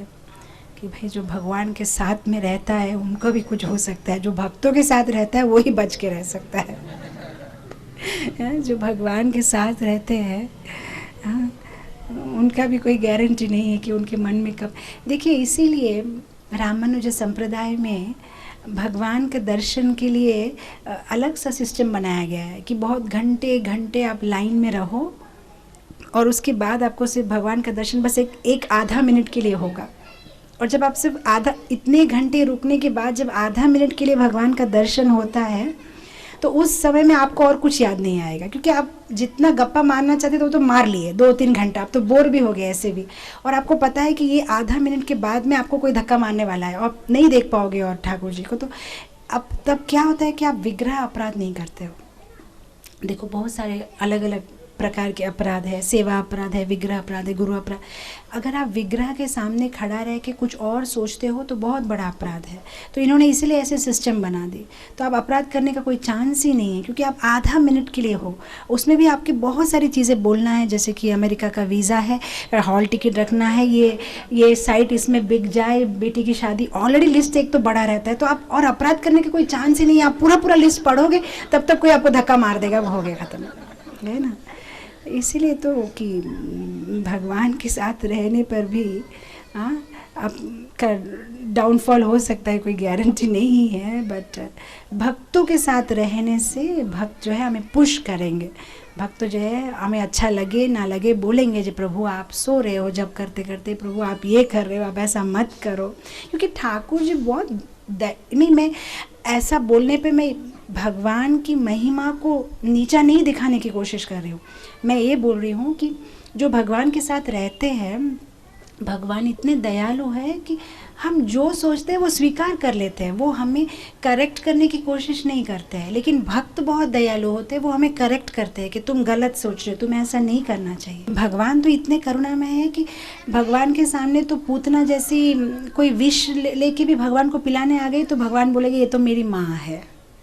कि भाई जो भगवान के साथ में रहता है उनको भी कुछ हो सकता है, जो भक्तों के साथ रहता है वो ही बच के रह सकता है। जो भगवान के साथ रहते हैं उनका भी कोई गारंटी नहीं है कि उनके मन में कब। देखिए इसीलिए रामानुज संप्रदाय में भगवान के दर्शन के लिए अलग सा सिस्टम बनाया गया है कि बहुत घंटे घंटे आप लाइन में रहो और उसके बाद आपको सिर्फ भगवान का दर्शन बस एक आधा मिनट के लिए होगा। और जब आप सिर्फ इतने घंटे रुकने के बाद जब आधा मिनट के लिए भगवान का दर्शन होता है तो उस समय में आपको और कुछ याद नहीं आएगा, क्योंकि आप जितना गप्पा मारना चाहते थे वो तो मार लिए 2-3 घंटा, आप तो बोर भी हो गए ऐसे भी। और आपको पता है कि ये आधा मिनट के बाद में आपको कोई धक्का मारने वाला है और नहीं देख पाओगे और ठाकुर जी को। तो अब तब क्या होता है कि आप विग्रह अपराध नहीं करते हो। देखो बहुत सारे अलग अलग प्रकार के अपराध है, सेवा अपराध है, विग्रह अपराध है, गुरु अपराध। अगर आप विग्रह के सामने खड़ा रह के कुछ और सोचते हो तो बहुत बड़ा अपराध है। तो इन्होंने इसलिए ऐसे सिस्टम बना दी, तो आप अपराध करने का कोई चांस ही नहीं है, क्योंकि आप आधा मिनट के लिए हो। उसमें भी आपकी बहुत सारी चीज़ें बोलना है, जैसे कि अमेरिका का वीज़ा है, हॉल टिकट रखना है, ये साइट इसमें बिक जाए, बेटी की शादी, ऑलरेडी लिस्ट एक तो बड़ा रहता है। तो आप और अपराध करने का कोई चांस ही नहीं है। आप पूरा लिस्ट पढ़ोगे तब तक कोई आपको धक्का मार देगा, वो हो गया ख़त्म, है ना। इसीलिए तो कि भगवान के साथ रहने पर भी आपका डाउनफॉल हो सकता है, कोई गारंटी नहीं है। बट भक्तों के साथ रहने से भक्त जो है हमें पुश करेंगे। भक्त जो है हमें अच्छा लगे ना लगे बोलेंगे जी प्रभु आप सो रहे हो जब करते करते, प्रभु आप ये कर रहे हो, आप ऐसा मत करो। क्योंकि ठाकुर जी बहुत नहीं, मैं ऐसा बोलने पे मैं भगवान की महिमा को नीचा नहीं दिखाने की कोशिश कर रही हूँ। मैं ये बोल रही हूँ कि जो भगवान के साथ रहते हैं भगवान इतने दयालु है कि हम जो सोचते हैं वो स्वीकार कर लेते हैं, वो हमें करेक्ट करने की कोशिश नहीं करते हैं। लेकिन भक्त बहुत दयालु होते हैं, वो हमें करेक्ट करते हैं कि तुम गलत सोच रहे हो, तुम्हें ऐसा नहीं करना चाहिए। भगवान तो इतने करुणामय है कि भगवान के सामने तो पूतना जैसी कोई विष लेके भी भगवान को पिलाने आ गई तो भगवान बोलेंगे ये तो मेरी माँ है।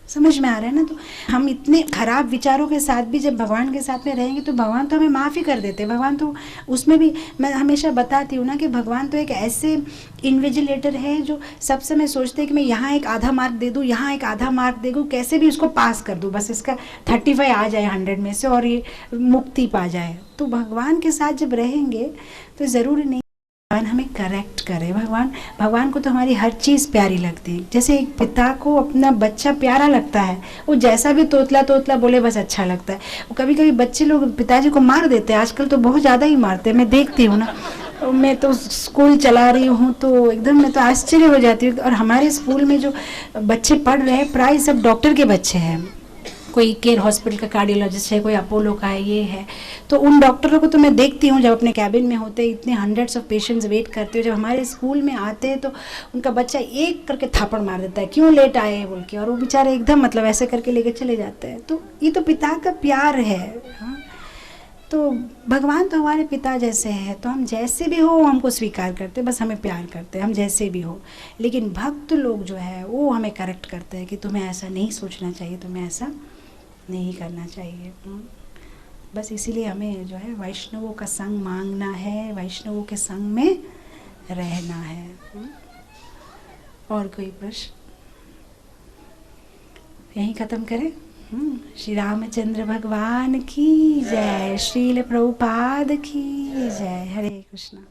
समझ में आ रहा है ना? तो हम इतने खराब विचारों के साथ भी जब भगवान के साथ में रहेंगे तो भगवान तो हमें माफ़ ही कर देते हैं। भगवान तो उसमें भी, मैं हमेशा बताती हूँ ना कि भगवान तो एक ऐसे इन्विजिलेटर है जो सब समय सोचते हैं कि मैं यहाँ एक आधा मार्क दे दूँ, यहाँ एक आधा मार्क दे दूँ, कैसे भी उसको पास कर दूँ, बस इसका 35 आ जाए 100 में से और ये मुक्ति पा जाए। तो भगवान के साथ जब रहेंगे तो ज़रूरी नहीं भगवान हमें करेक्ट करे। भगवान को तो हमारी हर चीज़ प्यारी लगती है। जैसे एक पिता को अपना बच्चा प्यारा लगता है, वो जैसा भी तोतला तोतला बोले बस अच्छा लगता है। वो कभी कभी बच्चे लोग पिताजी को मार देते हैं, आजकल तो बहुत ज़्यादा ही मारते हैं, मैं देखती हूँ ना। मैं तो स्कूल चला रही हूँ तो एकदम मैं तो आश्चर्य हो जाती हूँ। और हमारे स्कूल में जो बच्चे पढ़ रहे हैं प्राय सब डॉक्टर के बच्चे हैं, कोई केयर हॉस्पिटल का कार्डियोलॉजिस्ट है, कोई अपोलो का है, ये है। तो उन डॉक्टरों को तो मैं देखती हूँ जब अपने कैबिन में होते हैं, इतने हंड्रेड्स ऑफ पेशेंट्स वेट करते हो, जब हमारे स्कूल में आते हैं तो उनका बच्चा एक करके थापड़ मार देता है, क्यों लेट आए बोल के, और वो बेचारे एकदम मतलब ऐसे करके लेके चले जाते हैं। तो ये तो पिता का प्यार है। हाँ, तो भगवान तो हमारे पिता जैसे हैं, तो हम जैसे भी हो हमको स्वीकार करते, बस हमें प्यार करते हैं, हम जैसे भी हो। लेकिन भक्त लोग जो है वो हमें करेक्ट करते हैं कि तुम्हें ऐसा नहीं सोचना चाहिए, तुम्हें ऐसा नहीं करना चाहिए। बस इसीलिए हमें जो है वैष्णवों का संग मांगना है, वैष्णवों के संग में रहना है। और कोई प्रश्न? यहीं ख़त्म करें। श्री रामचंद्र भगवान की जय, श्रील प्रभुपाद की जय। हरे कृष्णा।